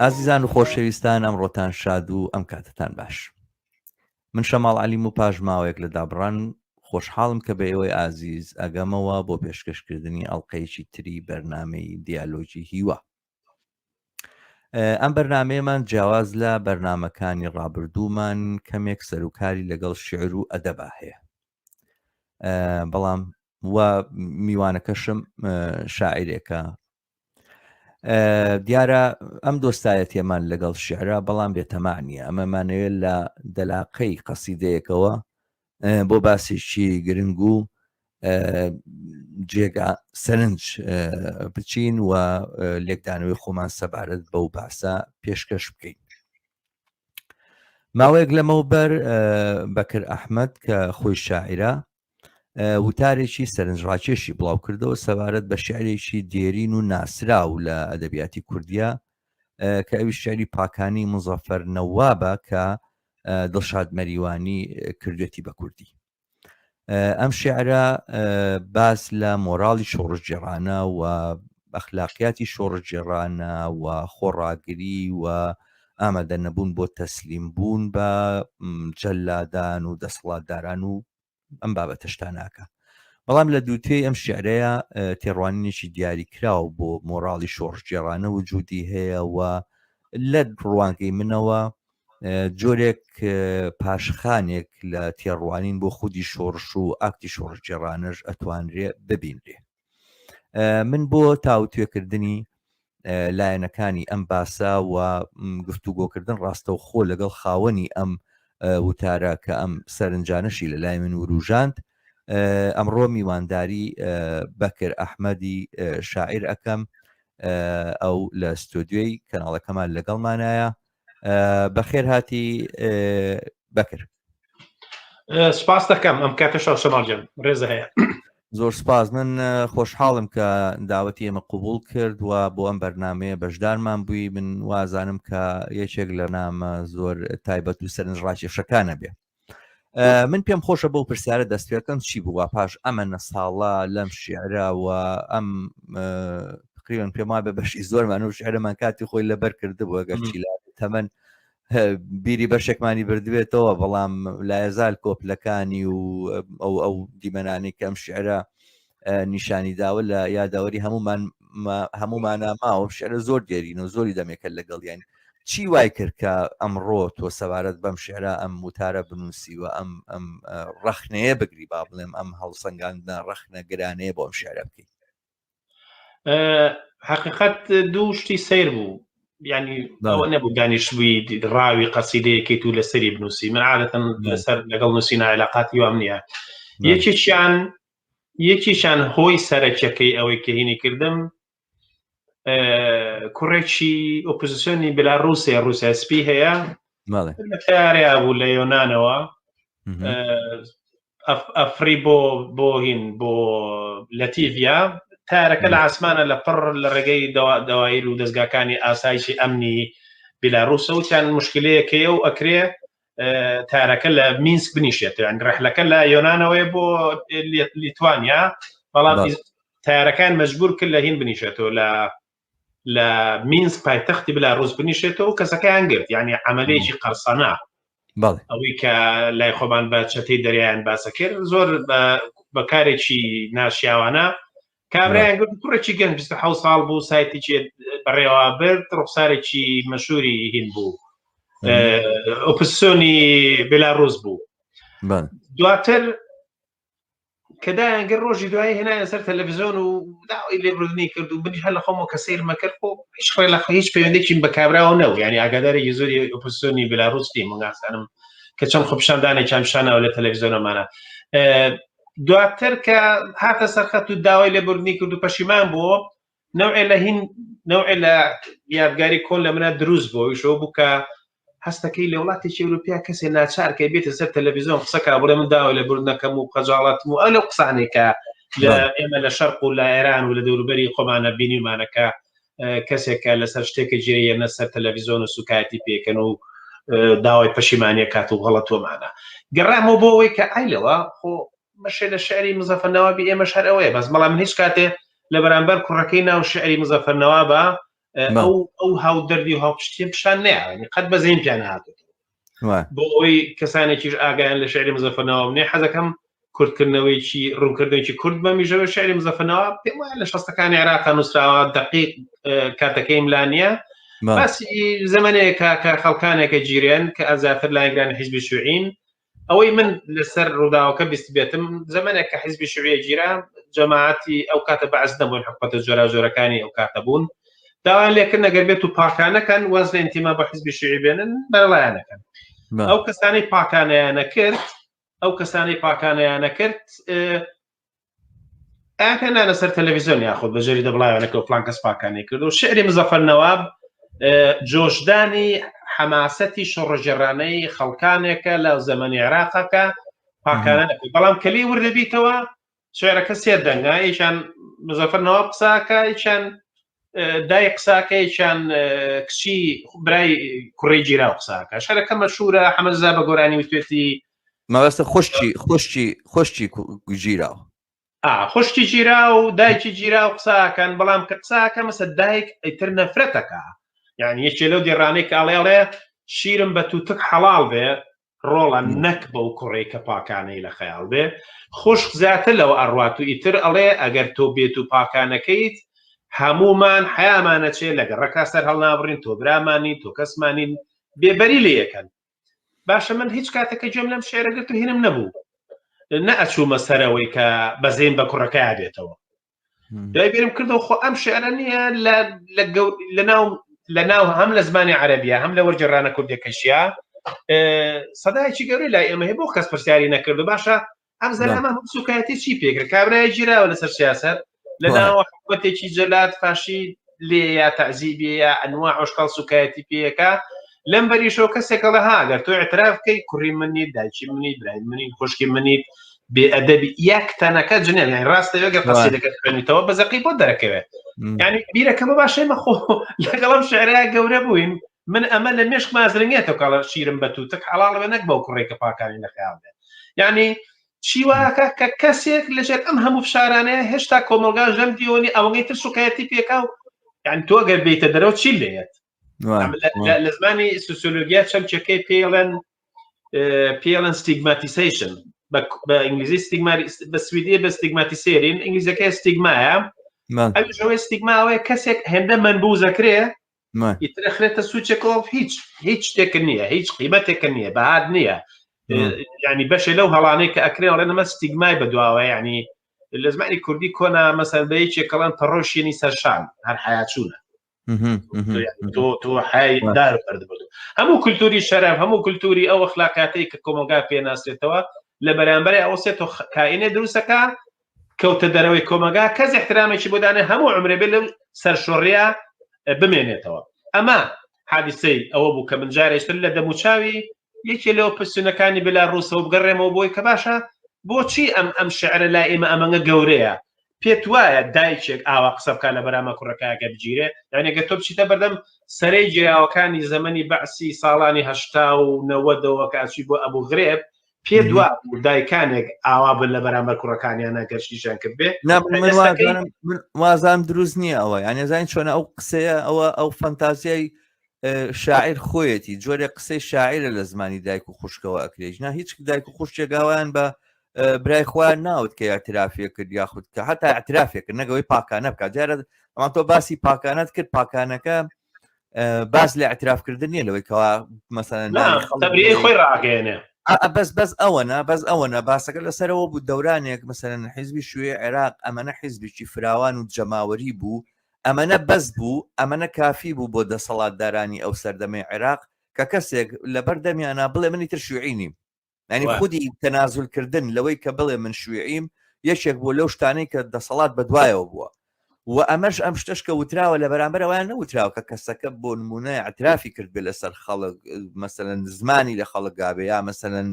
ئازیزان و خۆشەویستان ئەمڕۆتان شاد و ئەم کاتتان باش. من شەماڵ عەلیم و پاش ماوەیەک لە دابڕان خۆشحاڵم کە بە ئێوەی ئازیز ئەگەمەوە بۆ پێشکەشکردنی ئەڵقەیەکی تری بەرنامەی دیالۆجی هیوا. ئەم بەرنامەیەمان جیاواز لە بەرنامەکانی ڕابردوومان کەمێک سەرۆکاری لەگەڵ شیعر و ئەدەبا هەیە، بەڵام وە میوانەکەشم شاعیرێکە. دیارە ئەم دۆستایەتیەمان لەگەڵ شیعرا بەڵام بێتەمانیە، ئەمەمانەوێت لە دەلاقەی قەسیدەیەکەوە بۆ باسێکی گرنگ و جێگا سەرنج بچین و لێکدانەوەی خۆمان سەبارەت بەو باسە پێشکەش بکەین. ماوەیەک لەمەوبەر بەکر ئەحمەد کە خۆی شاعیرە وتارێکی سەرنجڕاکێشی بڵاو کردەوە سەبارەت بە شیعرێکی دێرین و ناسراو لە ئەدەبیاتی کوردیە کە ئەوی شیعری پاکانی مزەفەر نەوابە کە دڵشاد مەریوانی کردوێتی بە کوردی. ئەم شیعرە باس لە مۆراڵی شۆڕژگێڕانە و ئەخلاقیاتی شۆڕژگێڕانە و خۆڕاگری و ئامادە نەبوون بۆ تەسلیم بوون بە جەلادان و دەسەڵاتداران و ئەم بابەتەشتان ناکە. بەڵام لە دووتێ ئەم شیعرەیە تێڕوانینێکی دیاریکراوە بۆ مۆراڵی شۆڕژگێڕانە وجودی هەیە و لە ڕوانگەی منەوە جۆرێک پاشخانێک لە تێڕوانین بۆ خودی شۆڕش و ئاکتی شۆڕژگێڕانەش ئەتوانرێ ببینرێ. من بۆ تاوتوێکردنی لایەنەکانی ئەم باسە و گفتوگۆکردن ڕاستەوخۆ لەگەڵ خاوەنی ئەم وتارە کە ئەم سەرنجانەشی لە لای من وروژاند، ئەمڕۆ میوانداری بەکر ئەحمەدی شاعیر ئەەکەم. ئەو لە ستۆدیۆی کەناڵەکەمان لەگەڵمانایە. بەخێر هاتی بەکر. سپاس دەکەم ئەم کاتەش شەماڵجان ڕێزە هەیە. زۆر سپاس. من خۆشحاڵم کە داوەتی ئێمە قبول کرد و بۆ ئەم بەرنامەیە بەشدارمان بووی. من وازانم کە یەکێک لە نامە زۆر تایبەت و سەرنجڕاکێشەکانە بێ. من پێم خۆشە بەو پرسیارە دەستپێکەم چی بووە پاش ئەمە ساڵە لەم شیعرەوە ئەم تقریباً پێم وایە بە بەشی زۆرمان و شیعرەمان کاتی خۆی لەبەر کردبووە گەرچی لا تەمەن بیری بەشێکمانی بردوێتەوە، بەڵام لایەزال کۆپلەکانی و ئەو دیمەنانی کە ئەم شیعرە نیشانی داوە لە یاداوەری هەمومانە ماوە. شیعرە زۆر دێرین و زۆری دەمێکە لەگەڵیان. چی وای کرد کە ئەمڕۆ تۆ سەبارەت بەم شیعرە ئەم وتارە بنووسی و ئەم ڕەخنەیە بگری با بڵێم ئەم هەڵسەنگاندنە ڕەخنە گرانەیە بۆ ئەم شیعرە بکەیت؟ حقیقت دوو شتی سیر بوو، ینی ئەوە نەبوو دانیشتبووی ڕاوی قەسیدەیەکەیت و لەسەری بنووسی. من عادەتەن لەسەر لەگەڵ نووسینە علاقاتی وام نییە. یەکیشان هۆی سەرەکیەکەی ئەوەی کە هینی کردم کوڕێکی ئۆپۆزیسیۆنی رووسیا سپی هەیە لە تیارەیە بوو لە یۆنانەوە ئەفری بۆ هین بۆ لەتیڤیا تارەکە لە ئاسمانە لە پڕ لە ڕێگەی دەوایر و دەستگاکانی ئاسایشی ئەمنی بیلاڕووسە وتیان مشکلەیەکەیە و ئەکرێ تارەکە لە مینسک بنیشێت، ڕەحلەکە لە یۆنانەوەی بۆ لیتوانیا، بەڵام تارەکان مەجبور کرد لە هین بنیشێتەوە لە مینسک پایتەختی بیلاڕووس بنیشێتەوە و کەسەکەیان گرت. یعنی عەمەلەیەکی قەرسانە ئەوەی کە لای خۆبان بە چەتەی دەریایان باسە کرد، زۆر بەکارێکی ناشیاوانە کابرایان گرت. کوڕێکی گەنج 27 ساڵ بوو، سایتێکی بەڕێوە برد، ڕوخسارێکی مەشهوری هین بوو، ئۆپۆزیسیۆنی بیلاڕووس بوو. دواتر کەدایان گەر ڕۆژی دوایی هێنایان سەر تەلەڤیزۆن و داوای لێبوردنی کرد و منیش هەر لە خۆمەوە کە سەیرمە کرد و هیچ پەیوەندێکی بە کابراوە نەبوو. یعنی ئاگادارێکی زۆری ئۆپۆزیسیۆنی بیلاڕووس دیم و ناسانم کە چەند خۆپیشاندانێکیان پیشانەوە لە تەلەڤیزۆنەمانە. دواتر کە هاتە سەرخەت و داوای لێبوردنی کرد و پەشیمان بووە، نەوعێ لە هین نەوعێ لە یادگاری کۆن لە منە دروست بووە. ئەویشەوە بوو کە هەستەکەی لە وڵاتێکی ئەوروپیا کەسێ ناچارکە بێتە سەر تەلەڤیزۆن قسەکە بڵێ من داوای لێبوردنەکەم و خەجاڵەتم و ئەو لەو قسانێکە لە ئێمە لە شەرق و لە ئێران و لە دەوروبەری خۆمانە بینیمانەکە کەسێکە لەسەر شتێکە گیرەیەنە سەر تەلەڤیزۆن و سوکایەتی پێکەن و داوای پەشیمانیە کات و غەڵەتۆمانە. گەڕامەوە بۆ ئەوەی کە ئایلەوە خۆ مەشێ لە شعری مزەفەر نەوابی ئێمە شەر ئەوەیە، بەس بەڵام من هیچ کاتێ لە بەرامبەر کوڕەکەی ناو شعری مزەفەر نەوابە ئەو هاو دەردی و هاوپشتیە پیشان نێ قەت بەزین پیان هاتوێت بۆ ئەوی کەسانێکیش ئاگایان لە شعری مزەفەرنەوە منێ حەزەکەم کوردکردنەوەیکی ڕوونکردنێکی کورد بە میژەوە شعری مزەفەرنەوە پێم وایە لە شەستەکانی عێراق نووسراوە دقیق کاتەکەی ملانیە باسی زەمانەیەکە کە خەڵکانێکە جیرێن کە ئازاتر لایەنگرانی حیزبی شیوعین ئەوەی من لەسەر ڕووداوەکە بیست بێتم زەمانێک کە حیزبی شیوعیە گیرا جەماعەتی ئەو کاتە بەعز نەبوون حکومەتە جۆرەکانی ئەو کاتە بوون داوان لێکردن ئەگەر بێت و پاکانەکەن وەزن ئینتیما بە حیزبی شیوعی بێنن بەرەڵایەنەکەن ئەو کەسانەی پاکانەیانە کرد ئاکەنانە سەر تەلەڤیزیۆن یاخود بە جەریدە بڵاوانەکە و فلان کەس پاکانی کرد و شعری مزەفەر نەواب جۆشدانی حەماسەتی شۆڕەژێڕانەی خەڵکانێکە لە زەمەنی عێراقەکە پاکانە بەڵام کەلی وردەبیتەوە شعرەکە سێ دەنگە یەکیان مزەفەر نەواب قساکە یەکیان دای قساکەیان کچی برای کوڕی گیرا و قساکە شعرەکە مەشهورە حەمەزا بە گۆرانی وتوێتی مەبەستە خۆشتی گیراوە خوشکی گیرا و دایکی گیرا و قساکەن بەڵام کە قساکە مەسە دایک ئەیتر نەفرەتەکە یعنی یەکێ لەو دیێڕانەی کە ئەڵێڵێ شیرم بە تووتک حەڵاڵ بێ ڕۆڵە نەک بەو کوڕی کە پاکانەی لە خەیاڵ بێ خوشک زیاتر لەوە ئەڕوات و ئیتر ئەڵێ ئەگەر تۆ بێت و پاکانەکەیت هەمومان حیامانەچێ لەگە ڕێکا سەر هەڵنابڕین تۆ برامانی تۆ کەسمانین بێبەری لێ یەکەن باشە من هیچ کاتێکە گوێم لەم شێرەگرت و هینم نەبوو نەئەچوومە سەرەوەی کە بەزین بە کوڕەکەی بێتەوە دوای بێرم کردەوە خۆ ئەم شێرە نییە لەناو هەم لە زمانی عەرەبیە هەم لە وەرجێڕانە کوردیەکەشیە سەدایکی گەورەی لای ئێمە هەیە بۆ کەس پرسیاری نەکردو باشە ئەم زەلامە هەم سوکایەتی چی پێکرد کابرای گیراوە لەسەر سیاسەت لەناو حکومەتێکی جەلات فاشی لێ یا تەعزیبی یا ئەنواع عشقاڵ سوکایەتی پێیەکە لەم بەریشەوە کەسێکەڵە هاگەر تۆ اعتراف بکەی کوڕی منیت دایکی منیت برای منیت خوشکی منیت بێئەدەبی یەک تەنەکە جنێن یعنی ڕاستە وەگەر قەسیدەکەت خوێنیتەوە بەزەقی بۆ دەرەکەوێت یعنی بیرەکەمە باشەمە خۆ لەگەڵم شعرەیە گەورە بووین من ئەمە لە مێشک مازرنگێتەوە کاڵە شیرم بە تووتک حەڵاڵ بێ نەک بەو کوڕێکە پاکانی لە خەیاڵ بێت یعنی چی وایەکە کە کەسێک لەژێر ئەم هەموو فشارانەیە هێشتا کۆمەلگا ژەم دیۆنی ئەوەی تر سوکایەتی پێکا و یعنی تۆ گەر بیتە دەرەوە چی لێت لە زمانی سوسیۆلۆژیا چەمچەکەی پێڵەن ستیگماتیسیشن بە ئینگلیزی بە سویدی بە ستیگماتیسێرین ئینگلیزەکەی ستیگمایە ئەوەی ستیگماوەیە کەسێک هێندە منبوزەکرێ ئیترەخرێتە سوچێکەوە هیچ شتێک نییە هیچ قیمەتێکە نییە بەهاد نییە یعنی بەشێ لەو هەڵانەی کە ئەکرێ ئەڵێنەمە ستیگمای بەدواوە یعنی لە زمانی کوردی کۆنا مەسەن بە یەکێکەڵەن تەڕۆشێنی سەرشان هەر حیاچوونە تۆ حای دار بەردەبێت هەموو کولتوری شەرەف هەموو کولتوری ئەو ئەخلاقیاتەی کە کۆمەلگا پێناسرێتەوە لە بەرامبەر ئەوسێت کائینێ دروستەکە کەوتە دەرەوەی کۆمەلگا کەس احترامێکی بۆ دانێ هەموو عمرێ بێت لەو سەرشۆڕیا بمێنێتەوە ئەمە حادیسەی ئەوە بوو کە من جارێشتر لە دەموچاوی یەکێ لەوە پرسیونەکانی بێلاڕووسەوە بگەڕێمەوە بۆی کە باشە بۆچی ئەم شعرە لای ئێمە ئەمەنگە گەورەیە پێت وایە دایکێک ئاوا قسە بکە لە بەرامە کوڕەکەیەکە بگیرێ یانێگە تۆ بچیتە بەردەم سەرەی جیاوەکانی زەمەنی بەعسی ساڵانی 80 و 90ەوە کە ئاچی بۆ ئەبوو غرێب پێت وا دایکانێک ئاوا بن لە بەرامبەر کوڕەکانیانە گەشتیشان کرد بێ وازان دروست نییە ئەوە یانێ زین چۆنە ئەو قسەیە ئەو فەنتازیای شاعیر خۆیەتی جۆرە قسەی شاعرە لە زمانی دایک و خوشکەوە ئەکرێژ نا هیچ دایک و خوشتێکاوایان بە برای خۆیان ناوت کە اعترافیە کرد یاخود کە حتا اعترافێ کرد نەگەوەی پاکانە بکات دیارە ئەمان تۆ باسی پاکانت کرد پاکانەکە باس لە اعترافکردن نیە لەوەی کەوا مەسەلەن تەبریەی خۆی ڕاگەێنێ بەس ئەوەنە باسەکە لەسەرەوە بوو دەورانێک مەسەلەن حیزبی شوێ عێراق ئەمەنە حیزبێکی فراوان و جەماوەری بوو ئەمەنە بەس بوو ئەمەنە کافی بوو بۆ دەسەڵاتدارانی ئەو سەردەمەی عێراق کە کەسێک لە بەردەمیانە بڵێ منی تر شوێعینیم ینی خودی تەنازولکردن لەوەی کە بڵێ من شوێعیم یەکێک بۆ لەو شتانەی کە دەسەڵات بەدوایەوە بووە و ئەمەش ئەم شتش کە وتراوە لە بەرامبەرەوەیان نەوتراوە کە کەسەکە بۆ نمونە اعترافی کرد بێ لەسەر خەڵک مەسەلەن زمانی لە خەڵک گابێ یا مەسەلەن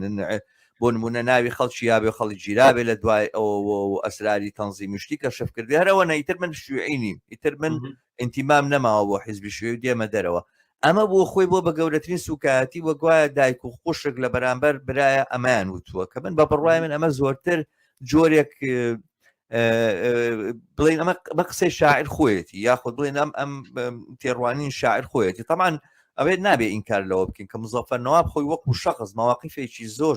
بۆ نمونە ناوی خەڵکی یابێ خەڵی گیرابێ لە دوای ئەو ئەسراری تەنزیمیشتی کە شەف کردی هەرەوە ئیتر من شوێعینیم ئیتر من ئینتیمام نەماوە بۆ حیزبی شوێ و دێمە دەرەوە ئەمە بۆ خۆی بۆ بە گەورەترین سوکایەتی وەگوایە دایک و خوشک لە بەرامبەر برایە ئەمایان وتووە کە من بە بڕوای من ئەمە زۆرتر جۆرێک بڵین ئەمە قسەی شاعر خۆیەتی یاخود بڵێن ئەم تێڕوانین شاعر خۆیەتی طبعاً ئەوێت نابێ ئینکار لەوە بکەین کە مزەفەر نەواب خۆی وەکو شەخص مەواقیفێکی زۆر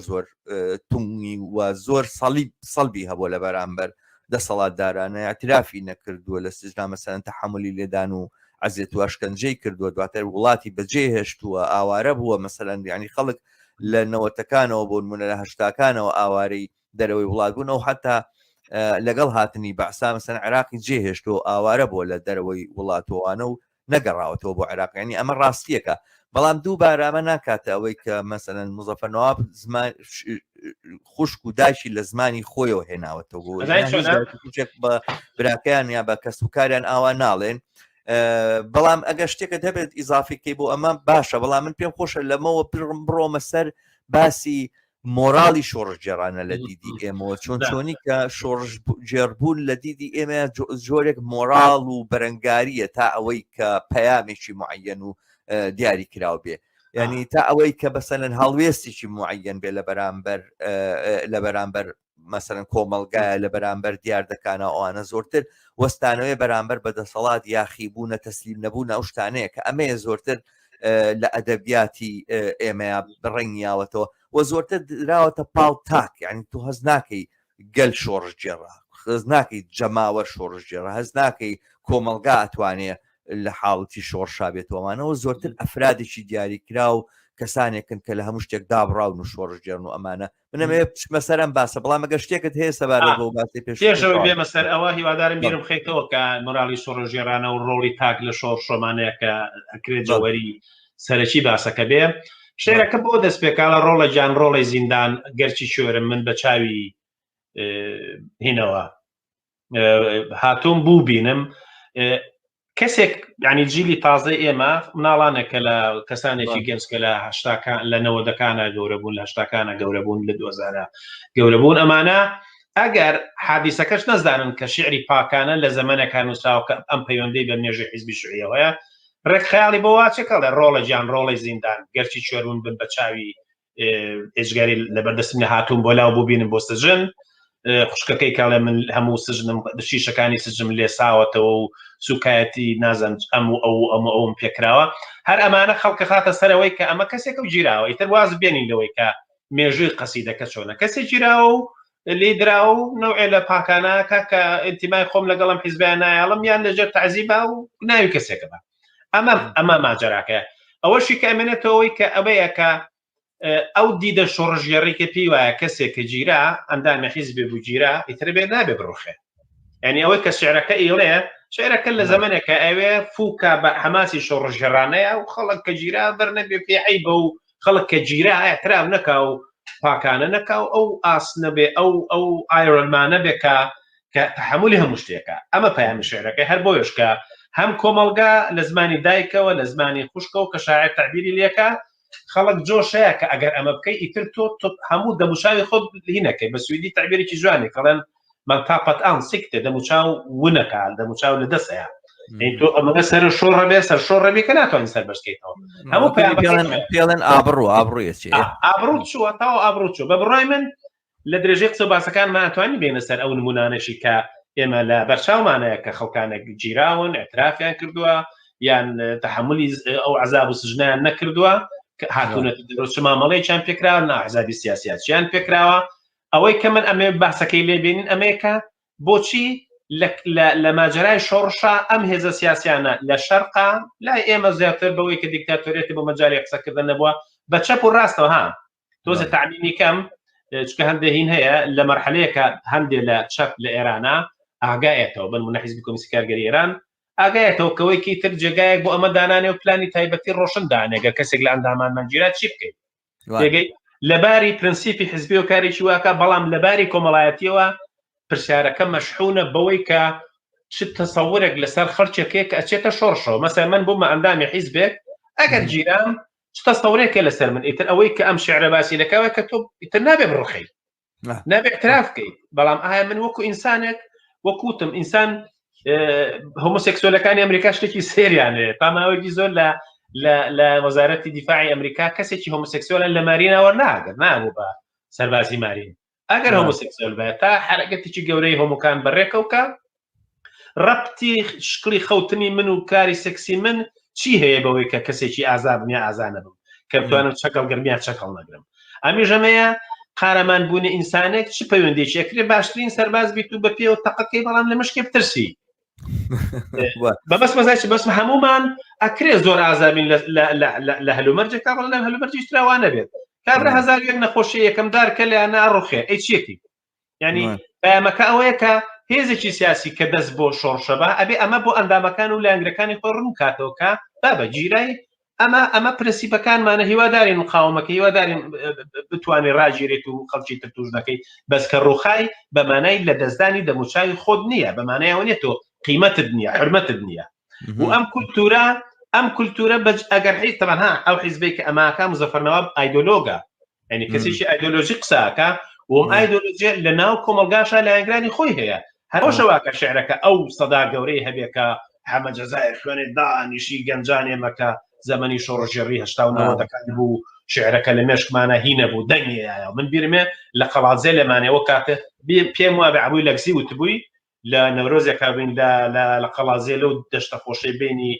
تونگی و زۆر سەڵبی هەبووە لە بەرامبەر دەسەڵاتدارانە اعترافی نەکردووە لە سجنا مەسەرەن تەحملی لێدان و عەزیەت و ئەشکەنجەی کردووە دواتر وڵاتی بەجێ هێشتووە ئاوارە بووە مەسەرەن یعنی خەڵک لە نەوەتەکانەوە بۆ نمونە لە هەشتاکانەوە ئاوارەی دەرەوەی وڵات بوون و حتا لەگەڵ هاتنی بەعسا مەسەرەن عێراقی جێهێشتەوە ئاوارە بۆ لە دەرەوەی وڵاتەوەوانە و نەگەڕاوەتەوە بۆ عێراق ینی ئەمە ڕاستیەکە بەڵام دووبارە ئەمە ناکاتە ئەوەی کە مەسەرەن مزەفەر نەواب خوشک و داشی لە زمانی خۆیەوە هێناوەتەوە بە براکەیان یا بە کەسوکاریان ئاوا ناڵێن بەڵام ئەگە شتێکت هەبێت ئیزافیکەی بۆ ئەمە باشە بەڵام من پێم خۆشە لەمەوە بڕۆمە سەر باسی مۆراڵی شۆڕژ جێرانە لە دیدی ئێمەوە چۆنی کە شۆڕژ جێربوون لە دیدی ئێمە جۆرێک مۆراڵ و بەرەنگاریە تا ئەوەی کە پەیامێکی معەن و دیاری کراو بێ یعنی تا ئەوەی کە بەسەرەن هەڵوێستێکی معەن بێ لە بەرامبەر مەسەرەن کۆمەلگایە لە بەرامبەر دیاردەکانە ئەوانە زۆرتر وەستانەوەی بەرامبەر بەدەسەڵات یاخیبوونە تەسلیم نەبوون ئەو شتانەیە کە ئەمەیە زۆرتر لە ئەدەبیاتی ئێمەیە بڕنگیاوەتەوە و زۆرتر دراوەتە پاڵ تاک یعنی تو هەز ناکەی گەل شۆڕژ جێڕا هەز ناکەی جەماوە شۆڕژ جێڕا هەز ناکەی کۆمەلگا ئەتوانێ لە حاڵەتی شۆڕشا بێتەوەمانەوە زۆرتر ئەفرادێکی دیاریکرا و کەسانێکن کە لە هەموو شتێک دابڕاون و شۆڕژ جێڕن و ئەمانە منەمەوێ مەسەرم باسە بەڵام ئەگە شتێکت هەیە سەبارەت بۆ باسی پێشەوەی بێ مەسەر ئەوە هیوادارم بیرم خێتەوە کە مۆراڵی شۆڕژ جێرانە و ڕۆڵی تاک لە شۆڕشۆمانەیە کە ئەکرێت جەوەری سەرەکی باسەکە بێ شێرەکە بۆ دەست پێکاڵە ڕۆڵە گیان ڕۆڵی زیندان گەرچی شوێرم من بە چاوی هینەوە هاتووم بوو بینم کەسێک ینی جیلی تازای ئێمە مناڵانێکە لە کەسانێکی گەنجکە لە 90ەکانە گەورە بوون لە 80ەکانە گەورە بوون لە 2000 گەورە بوون ئەمانە ئەگەر حادیسەکەش نەزانن کە شعری پاکانە لە زەمانەکان نووسراوە ئەم پەیوەندەی بە مێژووی حیزبی شوعیەوەیە ڕێک خەیاڵی بۆ واچێکە لە ڕۆڵە گیان ڕۆڵی زیندان گەرچی چێربوون بن بە چاوی ئێجگاری لەبەردەستم لە هاتوون بۆ لاو بوو بینم بۆ سژن خوشکەکەی کاڵێ من هەموو سژنم شیشەکانی سژم لێ ساوەتەوە و سوکایەتی نازەن ئەوم پێکراوە هەر ئەمانە خەڵکە خاتە سەرەوەی کە ئەمە کەسێکە و گیراوە ئیتر واز بێنین لەوەی کە مێژووی قەسیدەکە چۆنە کەسێک گیراوە و لێ دراوە و نەوعێ لە پاکانەکە کە ئینتیمای خۆم لەگەڵم حیزبیان نایاڵم یان لەژێر تەعزیبا و ناوی کەسێکە بە ئەمە ماجەراکە ئەوەشی کە ئەمێنێتەوەی کە ئەوەیە کە ئەو دیدە شۆڕژێڕێکە پێی وایە کەسێک کە گیرا ئەندامی حیزبێ بوو گیرا ئیتر بێ نابێ بڕۆخێ یعنی ئەوەی کە شعرەکە ئێڵێ شعرەکە لە زەمانێکە ئەوێ فوکە بە حەماسی شۆڕژێڕانەیە و خەڵک کە گیرا بەرنەبێ پێعی بە و خەڵک کە گیرا ئەتراب نەکا و پاکانە نەکا و ئەو ئاسنە بێ ئەو ئایرۆنمانە بێکە کە تەحملی هەموو شتێکە ئەمە پەیامی شعرەکەی هەر بۆیش کە هەم کۆمەلگا لە زمانی دایکەوە لە زمانی خوشکەوە کە شاعر تعبیری لێکە خەڵک جۆشەیە کە ئەگەر ئەمە بکەی ئیتر تۆ هەموو دەموچاوی خۆت هینەکەی بە سویدی تعبیرێکی جوانی کەڵێن مەتاقەت ئان سیکتێ دەموچاو ونەکە دەموچاو لە دەستەیە تۆ ئەمە سەر شۆڕە بێ سەر شۆڕە بێ کە ناتوانین سەر بەشکەیتەوە هەموو پێڵێن ئابڕوویە ئابڕوو چووە تاوە ئابڕوو چوو بە بڕای من لە درێژەی قسە باسەکانمان ئەتوانی بێنە سەر ئەو نمونانەشی کە ئێمە لە بەرچاومانەیە کە خەڵکانێک گیراون ئەترافیان کردووە یان تەحملی ئەو عەزاب و سژنیان نەکردووە هاتوونەتە دەرەوە مامەڵەیەکیان پێکراوە ناحزابی سیاسیاتیان پێکراوە ئەوەی کە من ئەمێ باسەکەی لێبێنین ئەمەیەکە بۆچی لە ماجرای شۆڕشا ئەم هێزە سیاسیانە لە شەرقا لای ئێمە زیاتر بەوەی کە دیکتاتۆریەتی بۆ مەجای قسەکردن نەبووە بە چەپ و ڕاستەوە ها تۆزە تعبیری کەم چکە هەندێک هەیە لە مەرحەلەیەکە هەندێک لە چەپ لە ئێرانە ئاگایەتەوە بن منە حیزبی کۆمیسی کارگەری ئێران ئاگایەتەوە کەوەیەکی تر جێگایەک بۆ ئەمە دانانێ و پلانی تایبەتی ڕۆشن دانێگەر کەسێک لە ئەندامانمان گیرا چی بکەیت تێگەی لەباری پرەنسیپی حیزبی و کارێکی واکە بەڵام لەباری کۆمەڵایەتیەوە پرسیارەکە مەشحونە بەوەی کە چ تەسەورێک لەسەر خەڵکێک کە ئەچێتە شۆڕشەوە مەسەڵەن من بوومە ئەندامی حیزبێک ئەگەر گیرام چ تەسەورێکە لەسەر من ئیتر ئەوەی کە ئەم شێعرە باسی دەکەوە کە تۆ ئیتر نابێ بڕخەی نابێ اعتراف بکەیت بەڵام ئایا من وەکو ئینسانێک وەکوتم ئینسان هۆمۆسێکسۆلەکانی ئەمریکا شتێکی سێریانێ پاماوەیەکی زۆر لە وەزارەتی دیفاعی ئەمریکا کەسێکی هۆمۆسێکسۆلە لە مارینەوە ناگەر نابوو بە سەربازی مارین ئەگەر هۆمۆسێکسوال بێت تا حرەکەتێکی گەورەی هۆمۆکان بەڕێکەوکە ڕەبتی شکلی خەوتنی من و کاری سەکسی من چی هەیە بەوەی کە کەسێکی ئازا بم یا ئازا نەبم کە بتوانم چەکەڵ گەرمیان چەکەڵ نەگرم. ئەمیژەمەیە قارەمان بوونی ئینسانێک چ پەیوەندێکی ئەکرێ باشترین سەرباز بیت و بە پێوە تەقەکەی بەڵام لە مشکێ بترسی بەبەست مەزای بەسم هەمومان ئەکرێ زۆر ئازابین لە هەلومەرجێکا بەڵام لە هەلومەرجیش تراوان نەبێت کابرا هەزار یەک نەخۆشی یەکەمدار کە لەیانە ڕوخێ ئەی چیەتی ینی پەیامەکە ئەوەیە کە هێزێکی سیاسی کە دەست بۆ شۆڕشەبە ئەبێ ئەمە بۆ ئەندامەکان و لایەنگرەکانی خۆی ڕوون کاتەوە کە بابە گیرای ئەمە پرەسیبەکانمانە هیوادارین مقاومەکە هیوادارین بتوانێت ڕاگیرێت و خەڵکی تر توش نەکەی بەس کە ڕووخای بەمانای لە دەستدانی دەموچاوی خۆت نییە بەمانایەوە نێتەوە قیمەتت نییە حرمەتت نییە و ئەم کولتورە ئەگەر حیز تەمەها ئەو حیزبێک کە ئەماکە مزەفەرنەواب ئایدۆلۆگە ینی کەسێکی ئایدۆلۆژی قساکە وم ئایدۆلۆژیە لە ناو کۆمەلگاشە لایەنگرانی خۆی هەیە هەرۆشەواکە شعرەکە ئەو سەدا گەورەی هەبێکە حەمە جەزایر خوێنێ دانیشی گەنجانێمەکە زەمەنی شۆڕژێڕی 1990 بوو شعرەکە لە مێشکمانە هینە بوو دەنگیایە من بیرمێ لە قەڵازێ لەمانەوە کاتە پێم وابێ عبووی لەگزی وتبووی لە نەورۆزێکا بین لە قەڵازێ لەو دەشتە خۆشەی بینی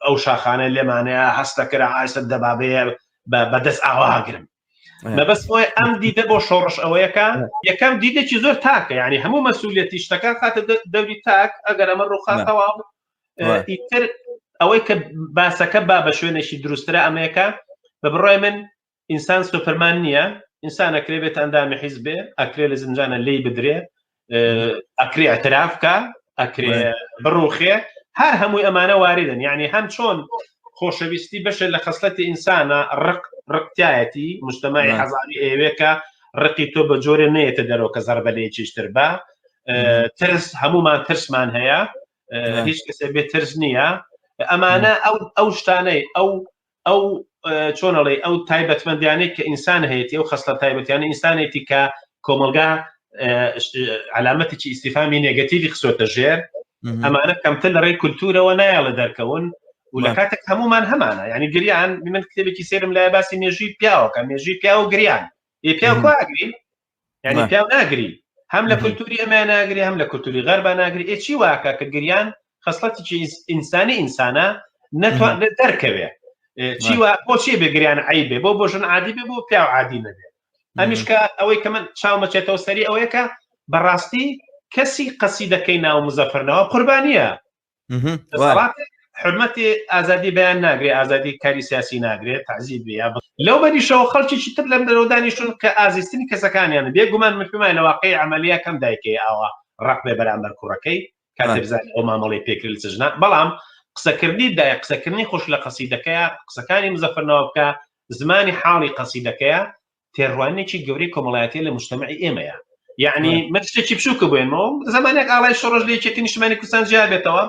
ئەو شاخانە لێمانەیە هەستەکرا ئاسە دەبابەیە بەدەست ئاواگرم مەبەست بۆی ئەم دیدە بۆ شۆڕش ئەوەیەکە یەکەم دیدێکی زۆر تاکە یعنی هەموو مەسئولیەتی شتەکە خاتە دەوری تاک ئەگەر ئەمە ڕووخاتەوە ئیتر ئەوەی کە باسەکە با بە شوێنێکی دروسترە ئەمەیەکە بە بڕۆی من ئینسان سوپەرمان نییە ئینسان ئەکرێ بێت ئەندامی حیزب بێ ئەکرێ لە زنجانە لی بدرێ ئەکرێ ئەترافکە ئەکرێ بڕوخێ هەر هەمووی ئەمانە واردن یعنی هەم چۆن خۆشەویستی بەشە لە خەسڵەتی ئینسانە ڕقتایەتی مجتەمەعی حەزاری ئێوێکە ڕقی تۆ بە جۆرە نێتە دەرەوە کە زەربەلەیەکیشتر بە ترس هەمومان ترسمان هەیە هیچ کەسێ بێت ترس نییە ئەمانە ئەو شتانەی ئەو چۆنەڵێ ئەو تایبەتمەندیانەی کە ئینسان هەیەی ئەو خەسڵە تایبەتیانە ئینسانێتی کە کۆمەلگا علامەتێکی ئیستیفامی نێگەتیڤی خسۆتە ژێر ئەمانە کەمتر لە ڕێی کولتورەوە نایە دەرکەون و لە کاتێک هەمومان هەمانە ینی گریان من کتێبێکی سێرم لای باسی مێژوی پیاوەکە مێژوی پیا و گریان پیا کواگری ینی پیا ناگری هەم لە کولتوری ئەمە ناگری هەم لە کولتوری غەربا ناگری چی واکە کە گریان خەسڵەتێکی ئینسانی نەتوانێت دەرکەوێ چیوە بۆچی بێگریان عیبێ بۆ ژن عادی بێ بۆ پیا و عادی نەبێ ئەمیشکە ئەوەی کە من چاومەچێتەوە سەری ئەوەیەکە بەڕاستی کەسی قەسیدەکەی ناو مزەفەرنەوە قوربانیە حرمەتی ئازادی بەیان ناگرێت ئازادی کاری سیاسی ناگرێت تعزیب بێ لەو بەریشەوە خەڵکیی تر لەم دەرەوەدانیشون کە ئازیستنی کەسەکانیان بێگومان من پێمان لە واقعی عملیە کەم دایکەی ئاوا ڕق بێ بەرامبەر کوڕەکەی کاتێبزانانی ئەو مامەڵی پێکرد چژنا بەڵام قسەکردی دایە قسەکردنی خۆش لە قەسیدەکەیە قسەکانی مزەفەرنەوە بکە زمانی حاڵی قەسیدەکەیە تێڕوانێکی گەورەی کۆمەڵایەتی لە مجتەمەعی ئێمەیە یعنی من شتێکی بچووکە بێنەوە زمانێک ئاڵای شۆڕژ لە یەکێتی نیشتمانی کوردستان جیا بێتەوە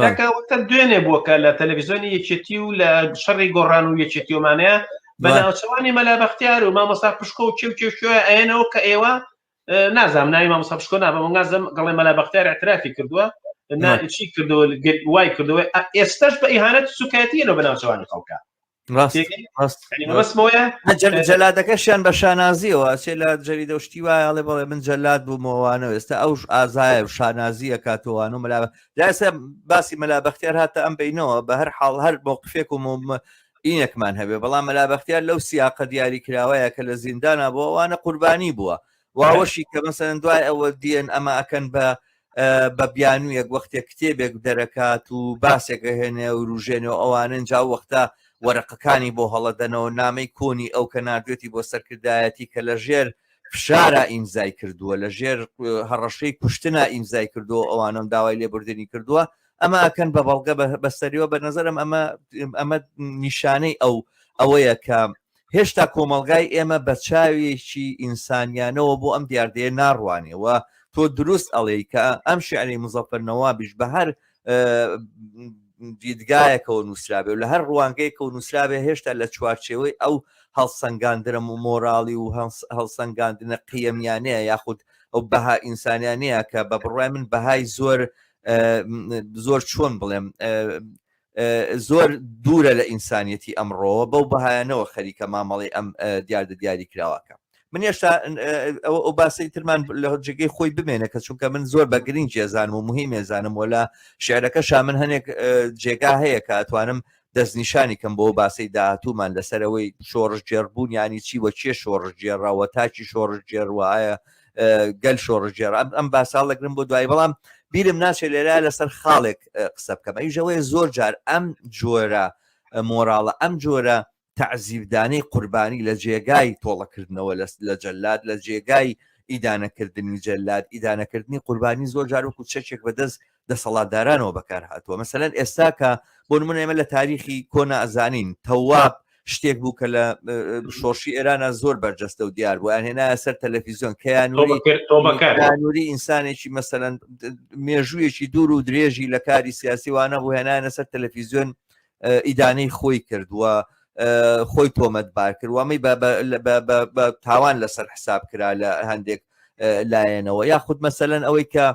وەکە دوێنێ بووکە لە تەلەڤیزیۆنی یەکێتی و لە شەڕی گۆڕان و یەکێتیۆمانەیە بە ناوچەوانی مەلا بەختیار و مامۆستا پشکۆ و کێوکێشوە ئەێنەوە کە ئێوە نازام ناوی مامۆستا پشکۆ نابەمەگازم گەڵێ مەلا بەختیار اعترافی کردووە چی کردەوە وای کردەوە ئێستاش بە ئیهانەت سوکایەتیەوە بە ناوچەوانی خەڵکە جەلادەکەشیان بە شانازیەوە چێ لە جەریدە شتی وایڵێ بەڵێ من جەلاد بوومەوەوانەوە ئێستا ئەو ئازایە و شانازیە کاتەوەوان و مەلاسە باسی مەلا بەختیار هاتە ئەم بینەوە بە هەر حاڵ هەر موقفێک و ئینێکمان هەبێ بەڵام مەلا بەختیار لەو سیاقە دیاری کراوەیە کە لە زیندانە بۆ ئەوانە قوربانی بووە واوەشی کە مەسەن دوای ئەوە دیێن ئەمە ئەکەن بە بیانوویەک وەختێک کتێبێک دەرەکات و باسێکە هێنێ و ڕژێنەوە ئەوانن جا وەختە وەرەقەکانی بۆ هەڵەدەنەوە نامەی کۆنی ئەو کە نردوێتی بۆ سەرکردایەتی کە لە ژێر فشارە ئیمزای کردووە لە ژێر هەڕەشەی کوشتنە ئیمزای کردووە ئەوانم داوای لێبوردنی کردووە ئەمە ئەکەن بە بەڵگە بەسەریەوە بە نەزەرم ئەمە نیشانەی ئەوەیە کە هێشتا کۆمەلگای ئێمە بە چاوێکی ئینسانیانەوە بۆ ئەم دیاردەیە ناڕوانێەوە تۆ دروست ئەڵێ کە ئەم شعری مزەفەرنەوە بیش بە هەر دیدگایەکەەوە نووسرابێ و لە هەر ڕوانگەیەکە و نووسرابێ هێشتا لە چوارچێوەی ئەو هەڵسەنگاندرە و مۆراڵی و هەڵسەنگاندنە قیەمیانەیە یاخود ئەو بەها ئینسانیانەیە کە بە بڕای من بەهای زۆر چۆن بڵێم زۆر دوورە لە ئینسانیەتی ئەمڕۆوە بەو بەهایانەوە خەریکە مامەڵی ئەم دیاری کراوەکە من هێشتا ئەو باسی ترمان لە جێگەی خۆی بمێنە کە چونکە من زۆر بە گرنگ ێزانم و مهمی ێزانم و لە شعرەکەشا من هەنێک جێگا هەیە کە ئەتوانم دەستنیشانی کەم بۆ باسی داهاتوومان لەسەرەوەی شۆڕژ جێربوون ینی چی وە چێ شۆڕژ جێڕاوە تاچی شۆڕژ جێڕوایە گەل شۆڕژ جێڕ ئەم باساڵ لەگرم بۆ دوای بەڵام بیرم ناچێت لێرە لەسەر خاڵێک قسە بکەم ئەوژەوەی زۆر جار ئەم جۆرە مۆراڵە ئەم جۆرە تعزیبدانەی قوربانی لە جێگای تۆڵەکردنەوە لە جەلات لە جێگای ئیدانەکردنی جەلات ئیدانەکردنی قوربانی زۆر جار وەکو چەکێک بەدەست دەسەڵاتدارانەوە بەکار هاتووە مەسەلەن ئێستا کە بۆ نمونە ئێمە لە تاریخی کۆنا ئەزانین تەواب شتێک بوو کە لە شۆڕشی ئێرانە زۆر بەرجەستە و دیار بوو هێنایە سەر تەلەڤیزیۆن کەیانوری ئینسانێکی مەسەلەن مێژوویەکی دوور و درێژی لە کاری سیاسی وانە بوو هێنایە سەر تەلەڤیزیۆن ئیدانەی خۆی کردووە خۆی تۆمەتبار کردوەمەی بە تاوان لەسەر حساب کرا لە هەندێک لایەنەوە یاخود مەسەلەن ئەوەی کە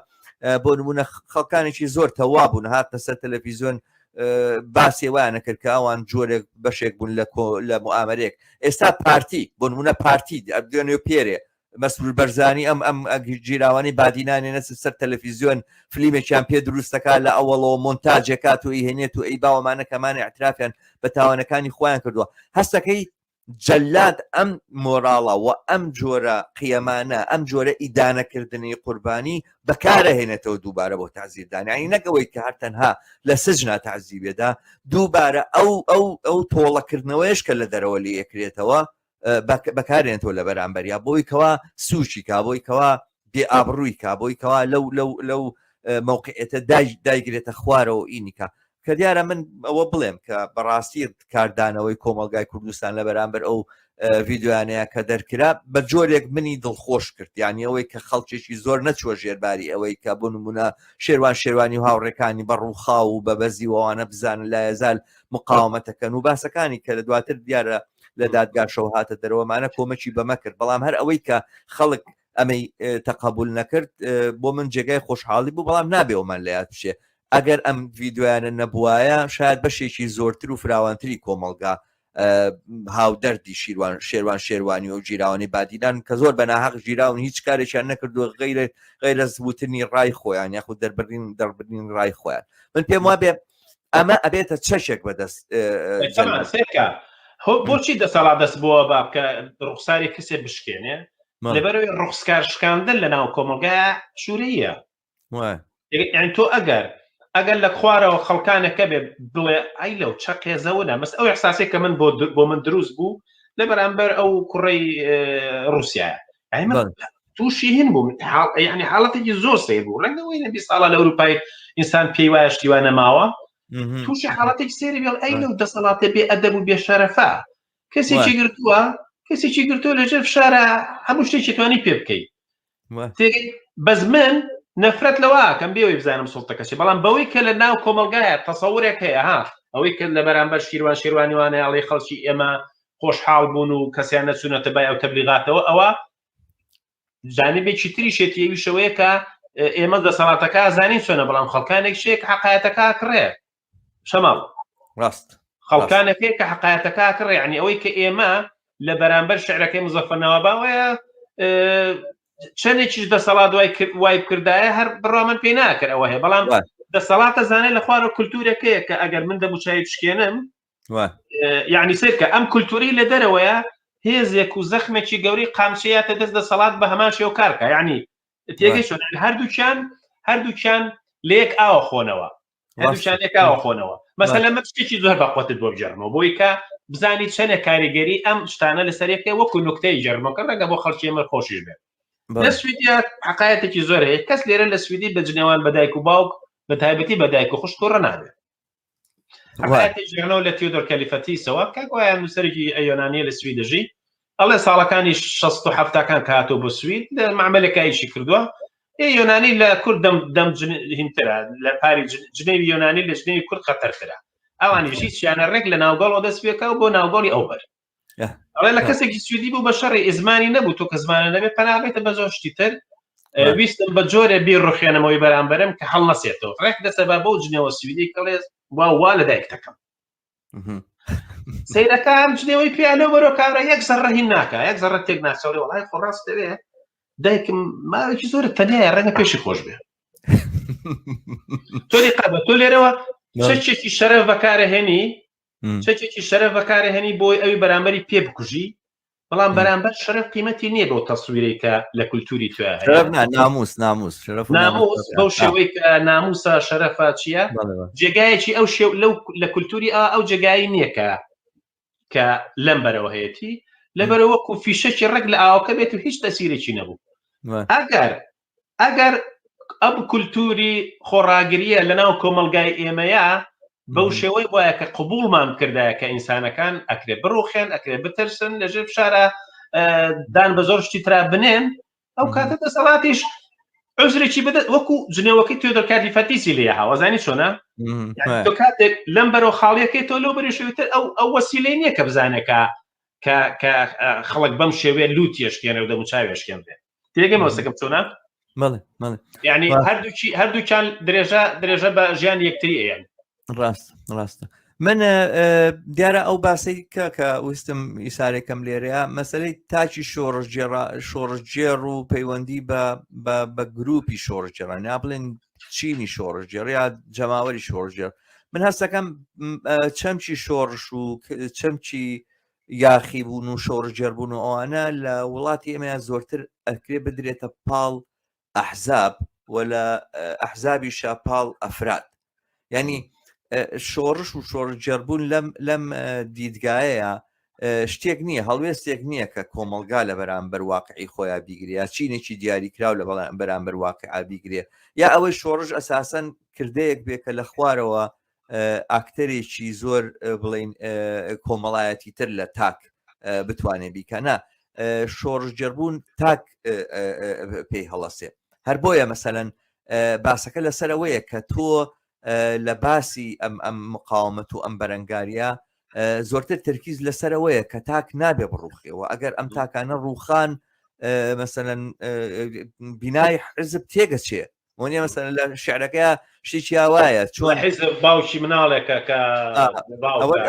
بۆ نمونە خەڵکانێکی زۆر تەوا بوون هاتنە سەر تەلەڤیزیۆن باسی وایە نەکرد کە ئەوان جۆرێک بەشێک بوون لە موامەرێک ئێستا پارتی بۆ نمونە پارتی دوێنێ پێرێ مەسرور بەرزانی ئەم گیراوانی بادینانێنە سەر تەلەڤیزیۆن فلیمێکیان پێ دروستەکە لە ئەوڵەوە مۆنتاجێکات و ئیهێنێت و ئەی باوەمانە کەمانی اعترافیان بە تاوانەکانی خۆیان کردووە هەستەکەی جەلات ئەم مۆراڵە و ئەم جۆرە قیەمانە ئەم جۆرە ئیدانەکردنی قوربانی بەکارەهێنێتەوە دووبارە بۆ تعزیردانی نەکەوەی کە هەر تەنها لە سجنا تعزیبێدا دووبارە ئەو تۆڵەکردنەوەیش کە لە دەرەوە لێ یەکرێتەوە بەکارێنێتەوە لە بەرامبەریا بۆی کەوا سوچی کا بۆی کەوا بێ ئابڕووی کا بۆی کەوا لەو موقعێتە دایگرێتە خوارەوە ئینیکە کە دیارە من ئەوە بڵێم کە بەڕاستی کاردانەوەی کۆمەلگای کوردستان لە بەرامبەر ئەو ڤیددیوانەیە کە دەرکرا بە جۆرێک منی دڵخۆش کرد یانی ئەوەی کە خەڵکێکی زۆر نەچوە ژێرباری ئەوەی کە بۆ نمونە شێوانی و هاوڕێکانی بەڕووخاو و بە بەزیوانە بزانن لا یەزال مقاومەتەکەن و باسەکانی کە لە دواتر دیارە لە دادگا شەو هاتە دەرەوەمانە کۆمەکی بەمە کرد بەڵام هەر ئەوەی کە خەڵک ئەمەی تەقبول نەکرد بۆ من جێگای خۆشحاڵی بوو بەڵام نابێوەمان لە یاد بشێ ئەگەر ئەم ڤیددیویانە نەبووایە شاید بەشێکی زۆرتر و فراوانتری کۆمەلگا هاودەردی شێروانی و جیراوانی بادینان کە زۆر بەناحەق ژیراون هیچ کارێکیان نەکردو غەیرە زبوتنی ڕای خۆیان یاخود دەربرین ڕای خۆیان من پێم وابێ ئەمە ئەبێتە چەشێک بەدەست بۆچی دەسەڵات دەست بووە با بکە ڕوخساری کەسێ بشکێنێ لەبەرەوەی ڕوخسکار شکاندن لە ناو کۆمەلگایە شوورەیە یعنی تۆ ئەگەر لە خوارەوە خەڵکانەکە بێ بڵێ ئەی لەو چەق هێزەوەدا مەس ئەو احساسی کە من بۆ من دروست بوو لە بەرامبەر ئەو کوڕەی رووسایە تووشی هین بوو یعنی حاڵەتێکی زۆر سێ بوو ڕەنگەوەی لە 20 ساڵە لە ئەوروپای ئینسان پێی وایە شتیوانە ماوە تووشی حاڵەتێکی سێری بێڵ ئەی لەو دەسەڵاتە بێ ئەدەب و بێشەرەفە کەسێکی گرتووە لەژێر فشارە هەموو شتێکی توانی پێ بکەیت بەس من نەفرەت لەوە کەم بێەوەی بزانم سوڵتەکەسی بەڵام بەوەی کە لە ناو کۆمەلگایە تەسەورێک هەیە ئەوەی کە لە بەرامبەر شێروانیوانە ئەڵێ خەڵکی ئێمە خۆشحاڵ بوون و کەسیان نەچوونەتە بای ئەو تەبلیغاتەوە ئەوە جانبێکی تری شێتیەویشەوەیە کە ئێمە دەسەڵاتەکە زانین چۆنە بەڵام خەڵکانێک شێک حەقایەتەکە کڕێ شەماڵ ڕاست خەڵکانێک کە حەقایەتەکە کڕێ عنی ئەوەی کە ئێمە لە بەرامبەر شعرەکەی مزەفەر نەواباوەیە چەندێکیش دەسەڵات وای بکردایە هەر بڕامن پێی ناکرد ئەوە هەیە بەڵام دەسەڵاتە زانێت لە خوارە کولتورەکەیە کە ئەگەر من دەبووچایی بشکێنم یعنی سێکە ئەم کولتوری لە دەرەوەیە هێزێک و زەخمێکی گەوری قامچەیەتە دەست دەسەڵات بە هەمان شێو کارکە یعنی تێگەی شۆ هەردووکیان لە یەک ئاوە خۆنەوە هەردووکیان لێک ئاوە خۆنەوە مەسەلەن مە شتێکی زۆر بەقوتت بۆ بجەرمەوە بۆی کە بزانیت چەنە کاریگەری ئەم شتانە لەسەرەکە وەکو نوکتەی جەرمەکە ڕەنگە بۆ خەڵکی ئێمە خۆشیش بێت لە سویدیا حقایەتێکی زۆر هەیە کەس لێرە لە سویدی بە جنێوان بەدایک و باوک بە تایبەتی بەدایک و خوشت کوڕە نابێت حقایەتی ژێرنەوە لە تیۆدۆر کەلیفەتیسەوە کاگوایان نووسەرێکی ئەیۆنانیە لە سوید دەژی ئەڵێ ساڵەکانی 67ەکان کە هاتۆ بۆ سوید لە معاملەکە ئیشی کردووە یۆنانی لە کورد دەم هینترە لە پاری جنێوی یۆنانی لە ژنێوی کورد خەتەرترە ئەوانی هیچیانە ڕێک لە ناوگەڵەوە دەست پێکەوە بۆ ناوگەڵی ئەوبەر ئەڵێ لە کەسێکی سویدی بوو بە شەڕی ئزمانی نەبوو تۆ کە زمانە نەبێت پەنابێتە بە زۆر شتی تر ویستم بە جۆرە بیر ڕوخێنەمەوەی بەرامبەرم کە هەڵ نەسێتەوە ڕێک دەسەبا بۆ جنێوە سویدی کەڵێ وا لە دایک دەکەم سیرەکە ئەم جنێوەی پیالۆ بەرۆ کارە یەک زەڕە هین ناکە یەک زەڕە تێک ناچەوڵێ وەڵای خۆڕاست دەوێ دایکم ماوەیەکی زۆرت تەنایە ڕەنگە پێشی خۆش بێ تۆری قەبە تۆ لێرەوە چەکێکی شەرەف بەکارەهێنی چەکێکی شەرەف بەکارەهێنی بۆی ئەوی بەرامبەری پێ بکوژی بەڵام بەرامبەر شەرەف قیمەتی نییە بۆ تەسویرەی کە لە کولتوری توێ ناموس بەو شێوەی کە ناموسە شەرەفە چییە جێگایەکی ئەو شێو لە کولتوری ئەو جێگایی نییە کە لەم بەرەوە هەیەی لەبەرەوەکو فیشەکی ڕێک لە ئاوەکە بێت و هیچ تەسیرێکی نەبوو ئەگەر ئەم کولتوری خۆڕاگریە لەناو کۆمەلگای ئێمەیە بەو شێوەی وایە کە قبولمان کردایە کە ئینسانەکان ئەکرێ بڕوخێن ئەکرێ بترسن لەژێر شارە دان بە زۆر شتی ترا بنێن ئەو کاتە دەسەڵاتیش عذرێکی بدەت وەکو جنێوەکەی توێ دەکاتی فەتیسی لێ هاوازانی چۆنە تۆ کاتێک لەم بەرەو خاڵیەکەی تۆ لەو بەریشتر ئەو وەسیلەی نییە کە بزانێکە کە خەڵک بەم شێوێ لوتیشکێنە و دەموچاوێشکێن بێ تێگەی مەوەسەکەم چۆنە یعنی هەردووکیان درێژە بە ژیان یەکتری ئەیان ڕاستە من دیارە ئەو باسی کە ویستم ئیسارێکم لێرەیە مەسەلەی تاچی شۆڕژگێڕ و پەیوەندی بە گروپی شۆڕژگێڕان یا بڵێن چینی شۆڕژگێڕ یا جەماوەری شۆڕژگێڕ من هەستەکەم چەمچی شۆڕش و چەمچی یاخی بوون و شۆڕژگێڕبوون و ئەوانە لە وڵاتی ئێمە زۆرتر ئەکرێ بدرێتە پاڵ ئەحزاب ولا ئەحزابی شاپاڵ ئەفراد ینی شۆڕش و شۆڕژگێڕبوون لەم دیدگایەیە شتێک نییە هەڵوێستێک نییە کە کۆمەلگا لە بەرامبەر واقعی خۆیان بیگرێ چینێکی دیاریکراو لە بەرامبەر واقعا بیگرێ یا ئەوەی شۆڕژ ئەساسەن کردەیەک بێ کە لە خوارەوە ئاکتەرێکی زۆر بڵین کۆمەڵایەتی تر لە تاک بتوانێ بیکەنە شۆڕژگێڕبوون تاک پێی هەڵەسێ هەر بۆیە مەسەلەن باسەکە لەسەرەوەیە کە تۆ لە باسی ئەم مقاومەت و ئەم بەرەنگاریە زۆرتر ترکیز لەسەرەوەیە کە تاک نابێ بڕوخیەوە ئەگەر ئەم تاکانە ڕوخان مەسەلەن بینای حزب تێگەچێ وانە مەسەلەن لە شعرەکە شتێکی وایە چۆن حیزب باوکی مناڵێکە کە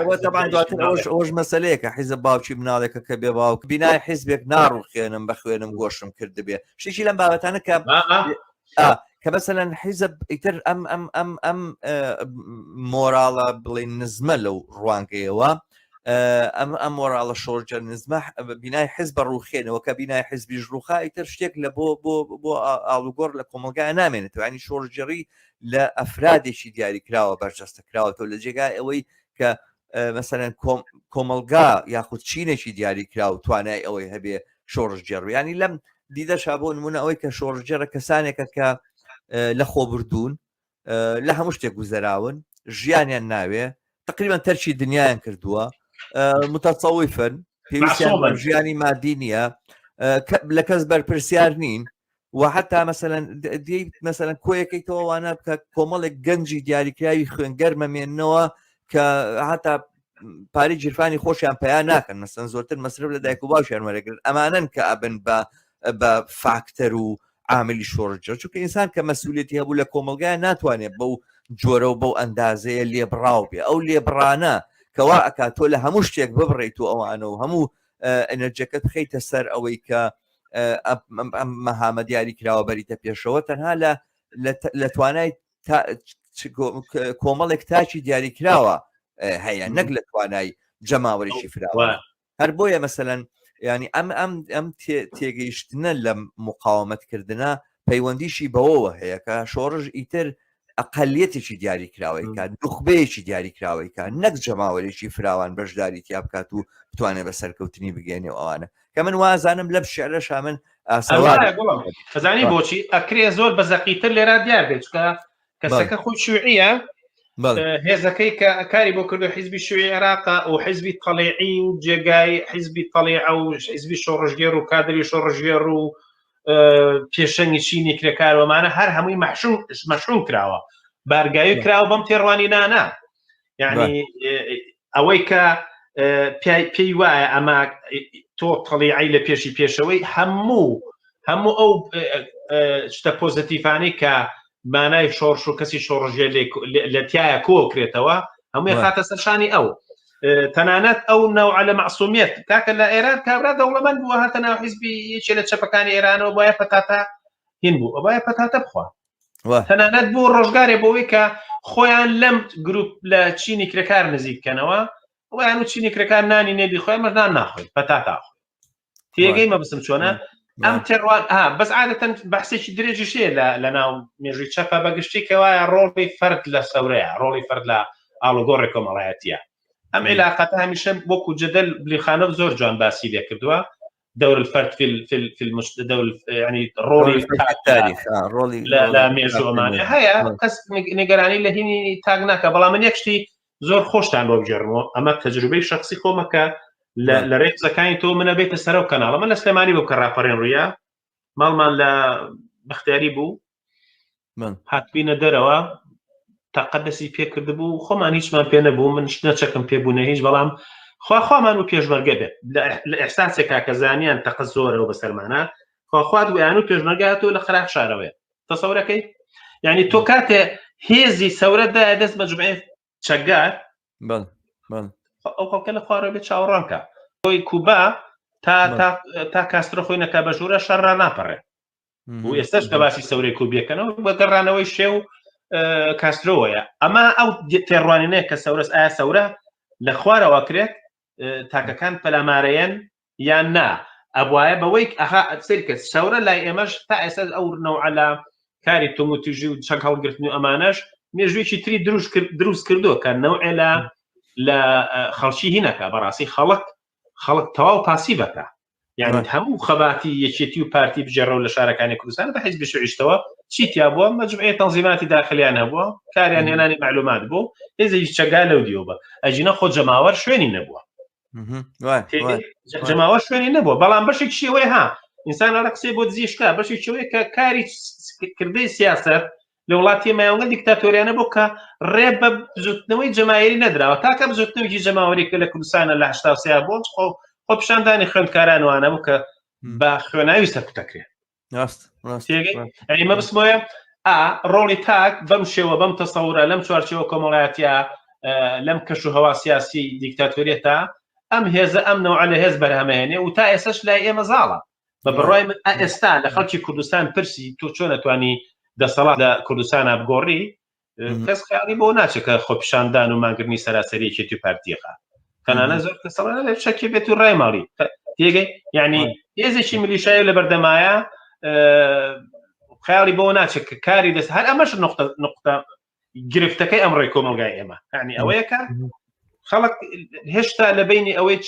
ئەوە تەبان دواتر ئەوش مەسەلەیەکە حیزب باوکی مناڵێکە کە بێ باوک بینای حیزبێک ناڕوخێنم بەخوێنم گۆشم کرد بێ شتێکی لەم بابەتانە کە مەسەلەن حیزب ئیتر ئەم مۆراڵە بڵێن نزمە لەو ڕوانگەیەوە ئەم مۆراڵە شۆڕجە نزمە بینای حیزب ڕوخێنەوە کە بینای حیزبی ژڕوخا ئیتر شتێک لە بۆ ئاڵوگۆڕ لە کۆمەلگای نامێنێتەوە ینی شۆڕژگێڕی لە ئەفرادێکی دیاریکراوە بەرجەستەکراوەتەوە لە جێگای ئەوەی کە مەسەلەن کۆمەلگا یاخود چینێکی دیاریکراو توانای ئەوەی هەبێ شۆڕژگێڕ ینی لەم دیدەشا بۆ نمونە ئەوەی کە شۆڕژگێڕە کەسانێکە کە لە خۆبردوون لە هەموو شتێک گوزەراون ژیانیان ناوێ تقریبا تەرکی دنیایان کردووە متەسەویفن پێویستیان ژیانی مادی نییە لە کەس بەرپرسیار نین و حتا مەسەلەن دی مەسەلەن کۆیەکەی تەوانە بکە کۆمەڵێک گەنجی دیاریکراوی خوێنگەر مەمێننەوە کە هەتا پارەی جیرفانی خۆشیان پەیان ناکەن مەسەلەن زۆرتر مەسرف لە دایک و باوشیان وەرەگرن ئەمانن کە ئەبن بە فاکتەر و عاملی شۆڕژگێڕ چونکە ئینسان کە مەسئولیەتی هەبوو لە کۆمەلگای ناتوانێت بەو جۆرە و بەو ئەندازەیە لێبڕاو بێ ئەو لێبڕانە کەوا ئەکات تۆ لە هەموو شتێک ببڕیت و ئەوانە و هەموو ئەنەرجەکەت بخەیتە سەر ئەوەی کە مەهامە دیاری کراوە بەریتە پێشەوە تەنها لە توانای کۆمەڵێک تاچی دیاری کراوە هەیە نەک لە توانای جەماوەریشی فراوە هەر بۆیە مەسەلەن ینی ئەم تێگەیشتنە لە مقاومەتکردنە پەیوەندیشی بەوەوە هەیە کە شۆڕژ ئیتر ئەقلیەتێکی دیاری کراوەی کات دوخبەیەکی دیاری کراوەی کات نەک جەماوەرێکی فراوان بەشداری تیا بکات و بتوانێت بە سەرکەوتنی بگەێنێ ئەوانە کە من وازانم لەم شعرەشا من خەزانی بۆچی ئەکرێ زۆر بەزەقیتر لێرا دیار بێت چکە کەسەکە خۆی شوعیە هێزەکەی کە کاری بۆ کردو حیزبی شوعی عێراقا و حیزبی تەڵیعی و جێگای حیزبی تەڵیع و حیزبی شۆڕژگێڕ و کادری شۆڕژگێڕ و پێشەنگی چینی کرێکارەوەمانە هەر هەمووی مەشروع کراوە بارگاوی کراوە بەم تێڕوانینانە یعنی ئەوەی کە پێی وایە ئەمە تۆ تەڵیعی لە پێشی پێشەوەی هەموو ئەو شتە پۆزتیفانی کە مانای شۆڕش و کەسی شۆڕژێ لە تایە کۆکرێتەوە هەمووی خاتە سەرشانی ئەو تەنانەت ئەو نەوع لە معسوومیت کاکە لە ئێران کابرا دەوڵەمەند بووە هاتەناو حیزبی یەکێ لە چەپەکانی ئێرانەوە بۆیە پەتاتە هین بوو ئەوە پەتاتە بخوا تەنانەت بۆ ڕۆژگارێ بۆەوەی کە خۆیان لەم گروپ لە چینی کرێکار نزیک بکەنەوە ئەویان و چینی کرێکار نانی نێبی خۆی مەردان ناخۆی پەتاتا خۆی تێگەی مەبستم چۆنە ئەم تێڕوان بەس عادەتەن بەحسێکی درێژی شێ لە ناو مێژووی چەپە بەگشتی کەوایە ڕۆڵی فەرد لە سەورەیە ڕۆڵی فەرد لە ئاڵۆگۆڕی کۆمەڵایەتیە ئەم علاقەتە هەمیشە وەکو جدل بلیخانۆف زۆر جوان باسی لێ کردووە دور الفرد في دور يعني رولي التاريخ لا مێژوو ئەمانە هەیە کەس نیگەرانی لە هینی تاگ ناکە بەڵام من یەکشتی زۆر خۆشتان بۆ بجێڕمەوە ئەمە تەجروبەی شخصی خۆمەکە لە ڕێزەکانی تۆ منە بێتە سەر و کەناڵە من لە سلێمانی بوو کە ڕاپەڕێن ڕوویە ماڵمان لە بەختیاری بوو هاتبینە دەرەوە تاقەدەسی پێ کردبوو خۆمان هیچمان پێ نەبوو من نەچەکەم پێبوونە هیچ بەڵام خوامان و پێشمەرگە بێت لە ئەحساسێکا کە زانیان تەقەت زۆرەوە بەسەرمانە خواد ویان و پێشمەرگاتۆ لە خراپ شارەوەیە تەسەورەکەی یعنی تۆ کاتێ هێزی سەورەتدا دەست بە جمعێ چەکگار ئەو خەڵکە لە خوارەوە بێت چاوەڕوانکە خۆی کوبا تا کاسترۆ خۆی نەکا بەژوورە شەڕ ناپەڕێ و ئێستاش کە باسی سەورەی کوبیەکەنەوە بە گەڕانەوەی شێ و کاسترۆوەیە ئەمە ئەو تێڕوانینەیە کە سەورەس ئایا سەورە لە خوارەوە کرێت تاکەکان پەلامارەیەن یان نا ئەبوایە بەوەی ئەها سەرکە سەورە لای ئێمەش تا ئێستا ئەو نەوع لە کاری تۆمۆتیژی و چەک هەڵگرتن و ئەمانەش مێژوویەکی تری دروست کردووە کە نەوعێ لە خەڵکی هینەکە بەڕاستی خەڵک تەواو پاسیڤەکە یعنی هەموو خەباتی یەکێتی و پارتی بژێڕەوە لە شارەکانی کوردستان بە حیزبی شوعیشتەوە چیتیا بووە مەجموعەیە تەنزیماتی داخلیان هەبووە کاریان هێنانی معلومات بوو هێزێکی چەکگا لەو دیوە ئەجینە خۆ جەماوەر شوێنی نەبووە جەماوە شوێنی نەبووە بەڵام بەشێکی ئەوەی ها ئینسان هەڵە قسەی بۆ دزیشکا بەشێکی ئەوەیە کە کاری کردەی سیاسەت لە وڵاتی مایۆنگە دیکتاتۆریانە بۆ کە ڕێ بە بزوتنەوەی جەماهیری نەدراوە تاکە بزوتنەوەی جەماوەری کە لە کوردستانە لە 83 بۆ خۆ پیشاندانی خوێندکارانوانە بوو کە بە خوێناوی سەرکوتەکرێت ئەمە بسمۆیە ڕۆڵی تاک بەم شێوە بەم تەسەورە لەم چوارچێوە کۆمەڵایەتیە لەم کەش و هەوا سیاسی دیکتاتۆریەتە ئەم هێزە ئەم نەوع لە هێز بەرهەمەهێنێ و تا ئێستاش لای ئێمە زاڵە بە بڕای من ئێستا لە خەڵکی کوردستان پرسی تۆ چۆن نەتوانی دەسەڵات لە کوردستانە بگۆڕی کەس خیاڵی بۆ ناچێت کە خۆپیشاندان و ماگرنی سەراسەریەکێتی و پارتیەکە تەنانە زۆر کەسەڵانە لە شەکی بێت و ڕای ماڵی تێگەی یعنی هێزێکی میلیشایی لە بەردەمایە خیاڵی بۆ ناچێت کە کاری دەست هەر ئەمەش نقطە گرفتەکەی ئەمڕۆی کۆمەلگای ئێمە یعنی ئەوەیە کە خەڵک هێشتا لە بینی ئەوەی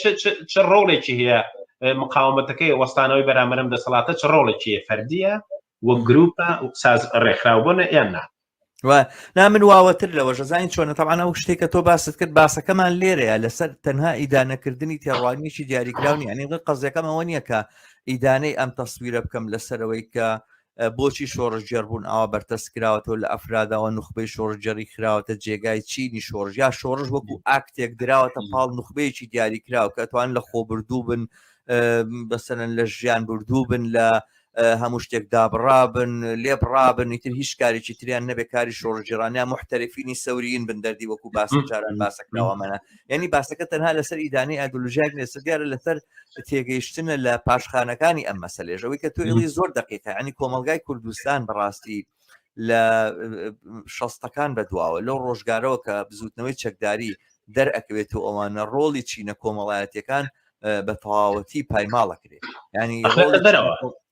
چ ڕۆڵێکی هەیە مقاومەتەکەی وەستانەوەی بەرامبەرم دەسەڵاتە چ ڕۆڵێکی هەیە فەردیە وە گروپە و ساز ڕێکخراوبوونە یان نا نا من واوەتر لەوە ژەزانین چۆنە تەبعاً ئەو شتێکە تۆ باست کرد باسەکەمان لێرەیە لەسەر تەنها ئیدانەکردنی تێڕوانیشی دیاریکراونی یعنی قەزیەکەم ئەوە نییە کە ئیدانەی ئەم تەسویرە بکەم لەسەرەوەی کە بۆچی شۆڕژگەربوون ئەوە بەرتەست کراوەتەوە لە ئەفرادەوە نوخبەی شۆڕژگەری خراوەتە جێگای چینی شۆڕژ یا شۆڕژ وەکو ئاکتێک دراوەتە پاڵ نوخبەیەکی دیاریکراوە کە توان لە خۆبردوو بن بەسەرەن لە ژیان بردوو بن لە هەموو شتێک دابڕابن لێبڕابن ئیتر هیچ کارێکی تریان نەبێ کاری شۆڕژێرانیان محتەرفینی سەورین بن دەردی وەکو باسی جاران باسەکراوەمەە یعنی باسەکە تەنها لەسەر ئیدانەی ئایدۆلۆژیاک نێسە دیارە لەسەر تێگەیشتنە لە پاشخانەکانی ئەم مەسەلێژەوەی کە تو ئێڵی زۆر دقیقە ینی کۆمەلگای کوردستان بەڕاستی لە شەستەکان بەدواوە لەو ڕۆژگارەوە کە بزوتنەوەی چەکداری دەرئەکەوێت و ئەوانە ڕۆڵی چینە کۆمەڵایەتیەکان بە تەواوەتی پایماڵەکرێت ینی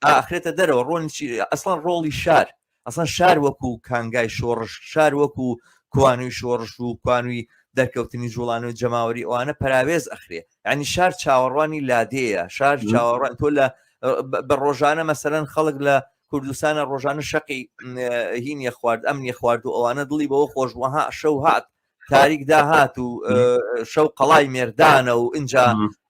ئاخرێتە دەرەوە ڕۆنی ئەسڵان ڕۆڵی شار ئەسڵان شار وەکو کانگای شۆڕش شار وەکو کوانووی شۆڕش و کوانووی دەرکەوتنی جوڵانەوەی جەماوەری ئەوانە پەراوێز ئەخرێ ینی شار چاوەڕوانی لادەیە شار چاوەڕوان تۆ لە بە ڕۆژانە مەسەرەن خەڵک لە کوردستانە ڕۆژانە شەقی هینیە خوارد ئەمنیە خوارد و ئەوانە دڵی بەوە خۆشبووها شەو هات تاریک داهات و شەو قەڵای مێردانە و اینجا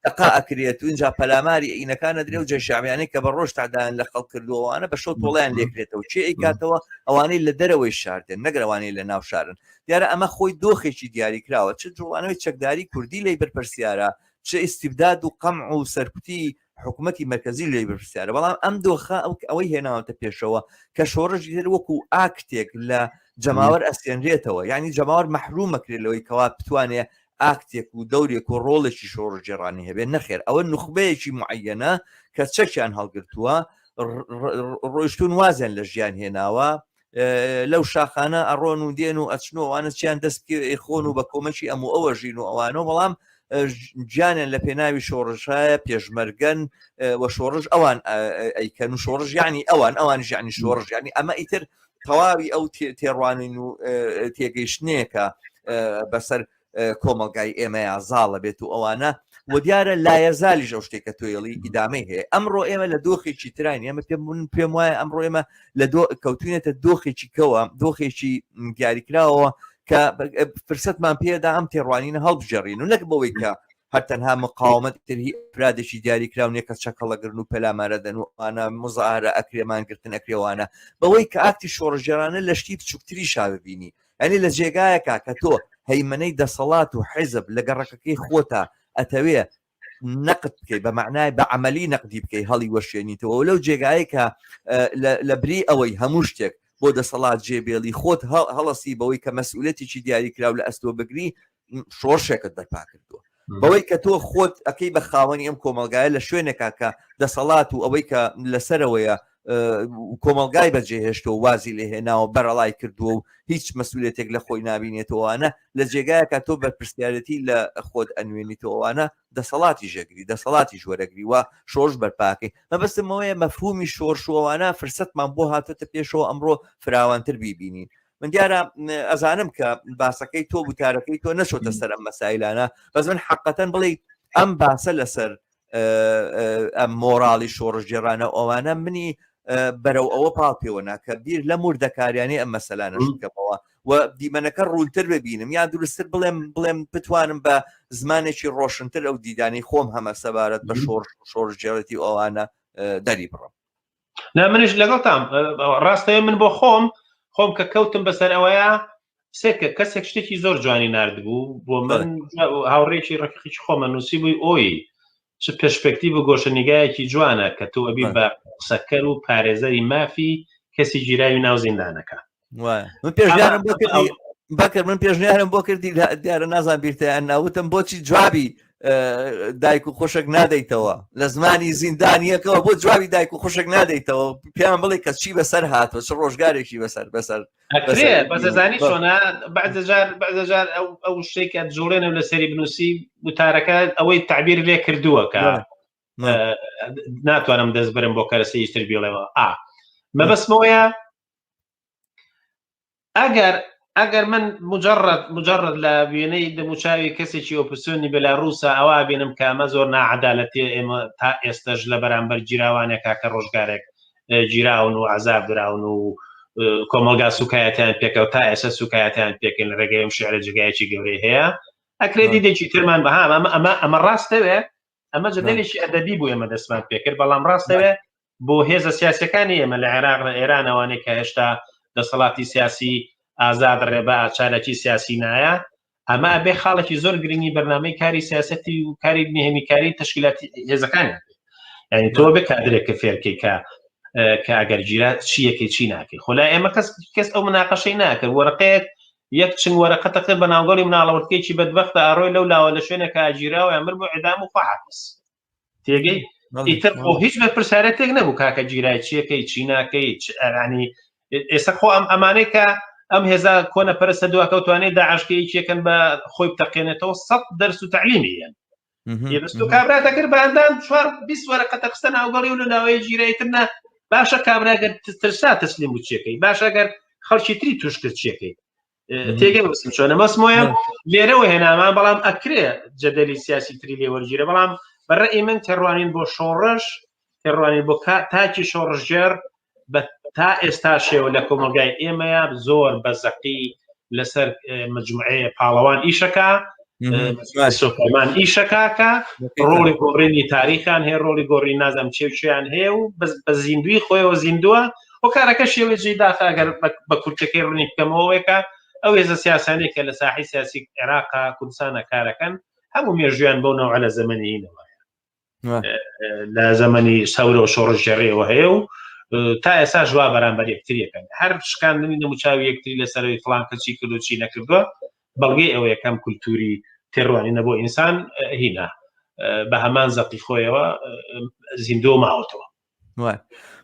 تەقا ئەکرێت و اینجا پەلاماری ئینەکانە درێ و جێشعبیانەی کە بە ڕۆژ تادایان لە خەڵک کردووەوانە بە شەو تۆڵیان لێکرێتەوە چێ ئەیکاتەوە ئەوانەی لە دەرەوەی شاردن نەگەروانەی لە ناو شارن دیارە ئەمە خۆی دۆخێکی دیاریکراوە چ جوڵانەوەی چەکداری کوردی لێی بەرپرسیارە چ ئیستیبداد و قەمع و سەرکوتی حکوومەتی مرکزی لێی بەرپرسیارە بەڵام ئەم دۆخە ئەوەی هێناوەتە پێشەوە کە شۆڕژی تر وەکو ئاکتێک لە جەماوەر ئەسێنرێتەوە یعنی جەماوەر مەحرومەکرێت لەوەی کەوا بتوانێت ئاکتێک و دەورێک و ڕۆڵێکی شۆڕژێڕانی هەبێت نەخێر ئەوە نخبەیەکی معەنە کە چەکیان هەڵگرتووە ڕۆیشتون وازیان لە ژیان هێناوە لەو شاخانە ئەڕۆن و دێن و ئەچنەوەوانە چیان دەست خۆن و بە کۆمەکی ئەم و ئەوە ژین و ئەوانەوە بەڵام گیانیان لە پێناوی شۆڕژایە پێشمەرگەن وە شۆڕژ ئەوان ئەیکەن و شۆڕژ ینی ئەوان ژیانی شۆڕژ ینی ئەمە ئیتر تەواوی ئەو تێڕوانین و تێگەیشتنێکە بەسەر کۆمەلگای ئێمەیە زاڵە بێت و ئەوانە و دیارە لایەزالیش ئەو شتێکە تۆیڵی ئیدامەی هەیە ئەمڕۆ ئێمە لە دۆخێکی ترین ئێمە پێم وایە ئەمڕۆ ئێمە لە کەوتوینێتە دۆخێکی کەوە دۆخێکی دیاریکراوەوە کە فرسەتمان پێدا ئەم تێڕوانینە هەڵبژێڕین و نەک بەوەی کە هەر تەنها مقاومەت تری فرادێکی دیاریکراونێ کە چەکەڵەگرن و پەلامارە دەن و ئەوانە مزاهرە ئەکرێمانگرتن ئەکرێوانە بەوەی کە ئاکتی شۆڕژێرانە لە شتی بچووکتری شاببینی ئەنی لە جێگایەکە کە تۆ هەیمنەی دەسەڵات و حیزب لە گەڕەکەکەی خۆتە ئەتەوێ نەقد بکەی بە معنای بە عملی نەقدی بکەی هەڵی وەشێنیتەوە لەو جێگایە کە لە بری ئەوەی هەموو شتێک بۆ دەسەڵات جێبێڵی خۆت هەڵەسی بەوەی کە مەسئولەتێکی دیاریکراو لە ئەستۆ بگری شۆڕشێکت بەرپا کردووە بەوەی کە تۆ خۆت ئەەکەی بە خاوەنی ئەم کۆمەلگایە لە شوێنێکا کە دەسەڵات و ئەوەی کە لەسەرەوەیە کۆمەلگای بەجێهێشتەوە وازی لێ هێناوە بەرەڵای کردووە و هیچ مەسئولێتێک لە خۆی نابینێتەوەوانە لە جێگایە کە تۆ بەرپرسیارەتی لە خۆت ئەنوێنیتەوەوانە دەسەڵاتی ژەگری دەسەڵاتی ژوەرەگری وە شۆڕژ بەرپاکەی مەبەستمەوەیە مەفهومی شۆڕشوەوانە فرسەتمان بۆ هاتوتە پێشەوە ئەمڕۆ فراوانتر بیبینین من دیارە ئەزانم کە باسەکەی تۆ وتارەکەی تۆ نەچۆتە سەر ئەم مەسائلانە بەس من حەقەتەن بڵێ ئەم باسە لەسەر ئەم مۆراڵی شۆڕژێڕانە ئەوانە منی بەرەو ئەوە پاڵپێوەنا کە بیر لە موردەکاریانی ئەم مەسەلانە شکەمەوە و دیمەنەکە ڕوونتر ببینم یا درستتر بڵێم بتوانم بە زمانێکی ڕۆشنتر ئەو دیدانی خۆم هەمە سەبارەت بە شۆڕژێڕەتی ئەوانە دەری بڕم نا منش لەگەڵتام ڕاستەیە من بۆ خۆم کە کەوتم بەسەر ئەوەیە سێکە کەسێک شتێکی زۆر جوانی نردبوو بۆ من هاوڕێکی ڕقیقی خۆمە نووسی بووی ئۆی چ پێشپێکتیڤ و گۆشەنیگایەکی جوانە کە تۆ ئەبی بە قسەکەر و پارێزەری مافی کەسی گیراوی ناو زیندانەکە من پێشنیارم بۆ کردی دیارە نازان بیرتیان ناوتم بۆچی جوابی دایک و خۆشک نادەیتەوە لە زمانی زیندانیەکەەوە بۆ جوابی دایک و خۆشک نادەیتەوە پێیان بڵێ کە چی بەسەر هاتوە چ ڕۆژگارێکی بەسەر بەزانی چۆنا بەعزەجار ئەو شتێکە جوڵێنە لە سەری بنووسی وتارەکە ئەوەی تعبیر لێ کردووە کە ناتوانم دەست برم بۆ کەرەسەی تر بێڵێەوە مەبەستمەوەیە ئەگەر من مجرد لە وێنەی دەموچاوی کەسێکی ئۆپسیۆنی بێلاڕووسە ئەوە بێنم کە ئەمە زۆر ناعەدالەتی ئێمە تا ئێستش لە بەرامبەر جیراوانێکا کە ڕۆژگارێک جیراون و عەزاب دراون و کۆمەلگا سوکایەتیان پێکەوە تا ئێستا سوکایەتیان پێکەن لە ڕێگەی ئەم شێعرە جگایەکی گەورەی هەیە ئەکرێ دیدێکی ترمان بەها ئەمە ڕاستەوێ ئەمە جەدەلێکی ئەدەبی بوو ئێمە دەستمان پێکرد بەڵام ڕاستەوێ بۆ هێزە سیاسەکانی ئێمە لە عێراق لە ئێران ئەوانەی کە هێشتا دەسەڵاتی سیاسی ئازاد ڕێبە چارەکی سیاسی نایە ئەمە ئەبێ خاڵێکی زۆر گرنگی بەرنامەی کاری سیاسەتی و کاری نهێنیکاری تەشکیلاتی هێزەکانیان یعنی تۆ بێ کادرێک کە فێرکەی کە ئەگەر گیرا چیەکەی چی ناکەی خۆلا ئێمە کەس ئەو مناقەشەی ناکرد وەرەقەیەک یەک چنگ وەرەقەتەکە بە ناوگەڵی مناڵەوەرکێکی بەدبەختە ئاڕۆی لەو لاوە لە شوێنێکە ئاگیراوە ئەمر بۆ عیدام و خواحافظ تێگەی ئیتر بۆ هیچ بە پرسیارەتێک نەبوو کاکە گیرای چیەکەی چی ناکەی ینی ئێستا خۆ ئەمانەی کە ئەم هێزا کۆنە پەرستە دواکەوتوانێت داعشکەی چێکن بە خۆی بتەقێنێتەوە 100 دەرس و تعلیمی هەن دەست و کابرا دەکرد بەندان 20 وەرەقەتە قستە ناوگەڵی و لە ناوەیە گیرایترنا باشە کابراگەر ترسا تەسلیم بوو چێکەی باشە گەر خەڵکی تری توش کرد چێکەی تێگە بسم چۆنە مەسمۆیە لێرەوە هێنامان بەڵام ئەکرێ جەدەلی سیاسی تری لێ وەرگیرە بەڵام بەڕێی من تێڕوانین بۆ شۆڕش تێڕوانین بۆ تاکی شۆڕژێر بە تا ئێستا شێوە لە کۆمەلگای ئێمەیە زۆر بەزەقی لەسەر مجموعەیە پاڵەوان ئیشەکە سۆکەمان ئیشەکەکە ڕۆڵی گۆڕینی تاریخیان هەیە ڕۆڵی گۆڕی نازام چێوچیان هەیە و بە زیندوی خۆیەوە زیندووە و کارەکە شێوەیەکی داخەگەر بە کورتەکەی ڕوونی بکەمەوەیەکە ئەو هێزە سیاسانێکە لە ساحی سیاسی عێراقا کوردستانە کارەکەن هەموو مێژویان بۆ نەوە لە زەمەنیینەوە لە زەمەنی سەورە و شۆڕژێڕیەوە هەیە و تا ئێستا ژوا بەرامبەر یەکتریەکەن هەر شکاندنی نەموچاوی یەکتری لەسەرەوەی فڵان کەچی کردو چی نەکردووە بەڵگەی ئەوە یەکەم کولتوری تێڕوانی نەبوو ئینسان هینا بە هەمان زەقی خۆیەوە زیندوو ماوەتەوە.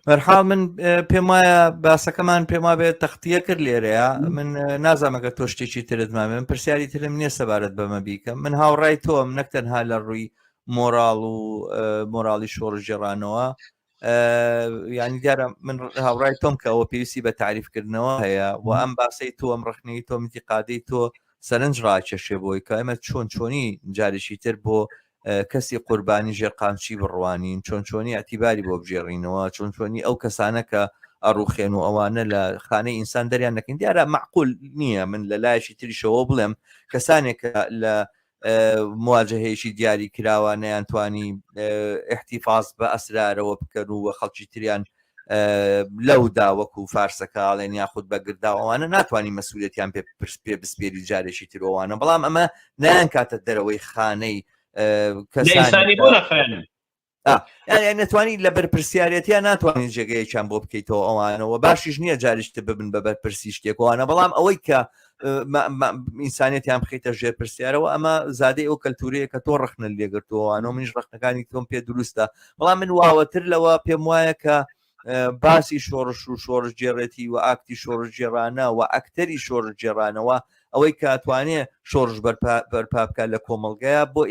مەرحاڵ من پێم وایە باسەکەمان پێما بێت تەختیە کرد لێرەیە من نازانمەکە تۆ شتێکی ترتمامێ من پرسیاری ترم نییە سەبارەت بەمە بیکەم من هاوڕای تۆم نەکتەنها لە ڕووی مۆراڵ و مۆراڵی شۆڕژێڕانەوە ینی دیارە من هاوڕای تۆم کە ئەوە پێویستی بە تعریفکردنەوە هەیە و ئەم باسی تۆ ئەم ڕخنەی تۆ متیقادەی تۆ سەرنج ڕاکێشێ بۆی کە ئەمە چۆنی جارێکی تر بۆ کەسی قوربانی ژێرقامچی بڕوانین چۆنی ئەتیباری بۆ بژێڕینەوە چۆنی ئەو کەسانە کە ئەڕوخێن و ئەوانە لە خانەی ئینسان دەریان نەکەین دیارە معقول نییە من لە لایەکی تریشەوە بڵێم کەسانێک لە مواجهەیەکی دیاری کراوە نەیانتوانی احتیفاز بە ئەسرارەوە بکەن و خەڵکی تریان لەودا وەکو فارسەکەڵێن یاخود بەگردا ئەوانە ناتوانانی مەسئولیەتیان پێ بسپێری جارێکی ترۆوانە بەڵام ئەمە نیان کاتە دەرەوەی خانەی کەسانی بۆ نەخێنن نتوانی لە بەرپرسیارەتیان ناتوانین جێگەیەکیان بۆ بکەیتەوە ئەوانەوە باشیش نییە جاریشتە ببن بە بەرپرسی شتێکەوەوانە بەڵام ئەوەی کە ئینسانێتیان بخیتە ژێر پرسیارەوە ئەمە زادەی ئەو کەلتورەیە کە تۆ ڕخنە لێگرتووەوانەوە منیش ڕخنەکانی تۆم پێ دروستە بەڵام من واوەتر لەوە پێم وایە کە باسی شۆڕش و شۆڕش جێڕێتی و ئاکتی شۆڕش جێڕانە و ئەکتەری شۆڕش جێڕانەوە ئەوەی کاتوانێ شۆڕش بەرپا بکات لە کۆمەڵگەیە بۆ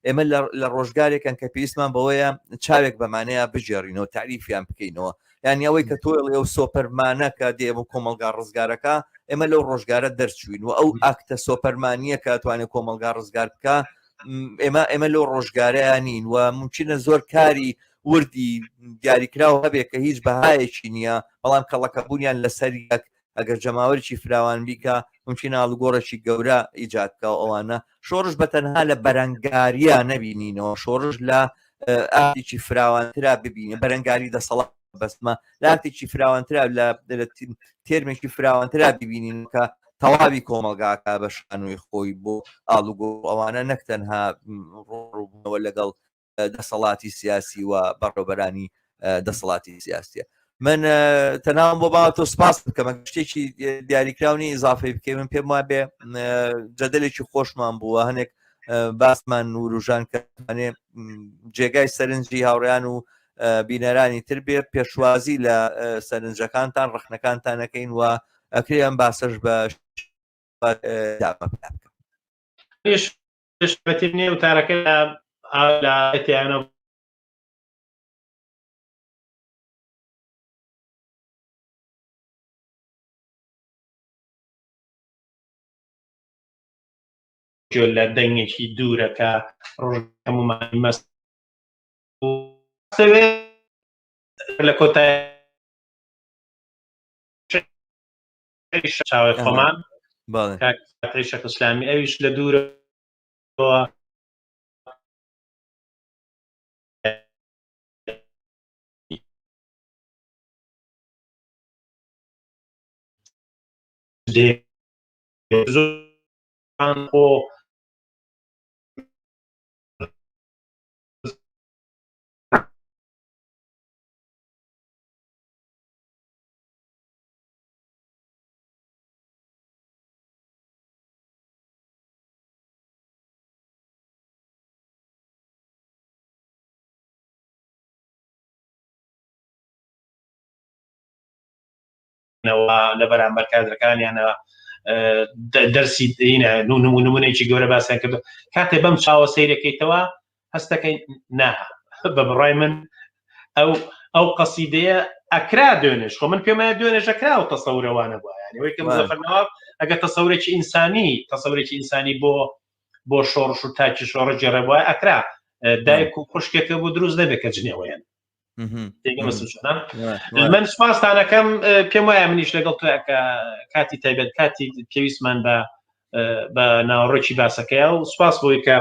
ئێمە لە ڕۆژگارێکن کە پێویستمان بەوەیە چاوێک بەمانەیە بژێڕینەوە تعریفیان بکەینەوە یعنی ئەوەی کە تۆ ئەو سۆپەرمانە کە دێمە کۆمەلگا ڕزگارەکە ئێمە لەو ڕۆژگارە دەرچوین و ئەو ئاکتە سۆپەرمانیە کە توانێت کۆمەلگا ڕزگار بکە ئێمە لەو ڕۆژگارەیان نین و ممکنە زۆر کاری وردی دیاریکراوە هەبێ کە هیچ بەهایەکی نییە بەڵام کەڵەکەبوونیان لەسەر یەک ئەگەر جەماوەرکی فراوان بیکە ممکنە ئاڵوگۆڕێکی گەورە ئیجادکە ئەوانە شۆڕش بەتەنها لە بەرەنگاریە نەبینینەوە شۆڕش لە ئاتێکی فراوانترا ببینە بەرەنگاری دەسەڵات بەسمە لاکتێکی فراوانترا لە تێرمێکی فراوانترا ببینین کە تەواوی کۆمەلگاکە بە شانوی خۆی بۆ ئاڵوگۆ ئەوانە نەکتەنها ڕووبوونەوە لەگەڵ دەسەڵاتی سیاسی و بەڕێوەبەرانی دەسەڵاتی سیاسیە من تەناوم بۆ باوە تۆ سپاس بکەمە شتێکی دیاریکراونی ئیزافەی بکەی من پێم وایە بێ جەدەلێکی خۆشمان بووە هەنێک باسمان وروژان کەوانێ جێگای سەرنجی هاوڕیان و بینەرانی تر بێ پێشوازی لە سەرنجەکانتان ڕخنەکانتانەکەین و ئەکرێ ئەم باسەش بە بەتی نیە وتارەکە لەتیانە لە دەنگێکی دوورەکە ڕۆژهەمومانی مەست لە کۆتای چاوی خۆمان شەق ئیسلامی ئەویش لە دوورەوە خۆ لە بەرامبەر کادرەکانیانە دەرسی نمونەیەکی گەورە باسییان کردو کاتێ بەم چاوە سەیرەکەیتەوە هەستەکەی ناها بە بڕای من ئەو قەسیدەیە ئەکرا دوێنێش خۆ من پێم وایە دوێنێژەکرا و تەسەورەوانە بووە یانەوەی کە مزەفەرنەواب ئەگە تەسەورێکی ئینسانی بۆ شۆڕش و تاکی شۆڕە جێڕە بووە ئەکرا دایک و خوشکێکە بۆ دروست دەبێت کە جنێوەیان من سپاسانەکەم پێم وایە منیش لەگەڵ کاتی تایبەت کاتی پێویستمان بە ناوەڕێکی باسەکەیە و سپاس بۆی کە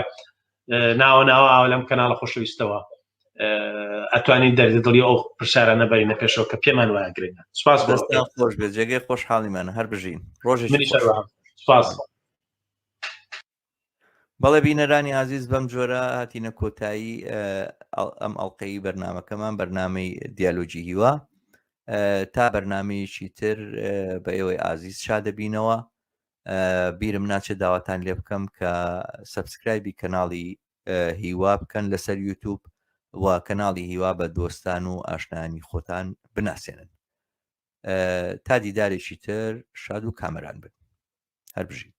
ناوە لەم کەناڵە خۆشەویستەوە ئەتوانین دەردڵی ئەو پرسیارانە بەرینە پێشەوە کە پێمان وایەگرێنە سپاس خۆش بێت جێگەی خۆشحاڵیمانە هەر بژین ڕۆژێکی سپاس بەڵێ بینەرانی عزیز بەم جۆرە هاتینە کۆتایی ئەم ئەڵلقەی بەرنامەکەمان بەرنامەی دیالۆجی هیوا تا بەرنامەیەکی تر بە ئێوەی ئازیز شادەبینەوە بیرم ناچێت داواتان لێ بکەم کە سەبسکرایبی کەناڵی هیوا بکەن لەسەر یوتیوب و کەناڵی هیوا بە دۆستان و ئاشنانی خۆتان بناسێنن. تا دیدارێکی تر شاد و کامەران بن. هەر بژین.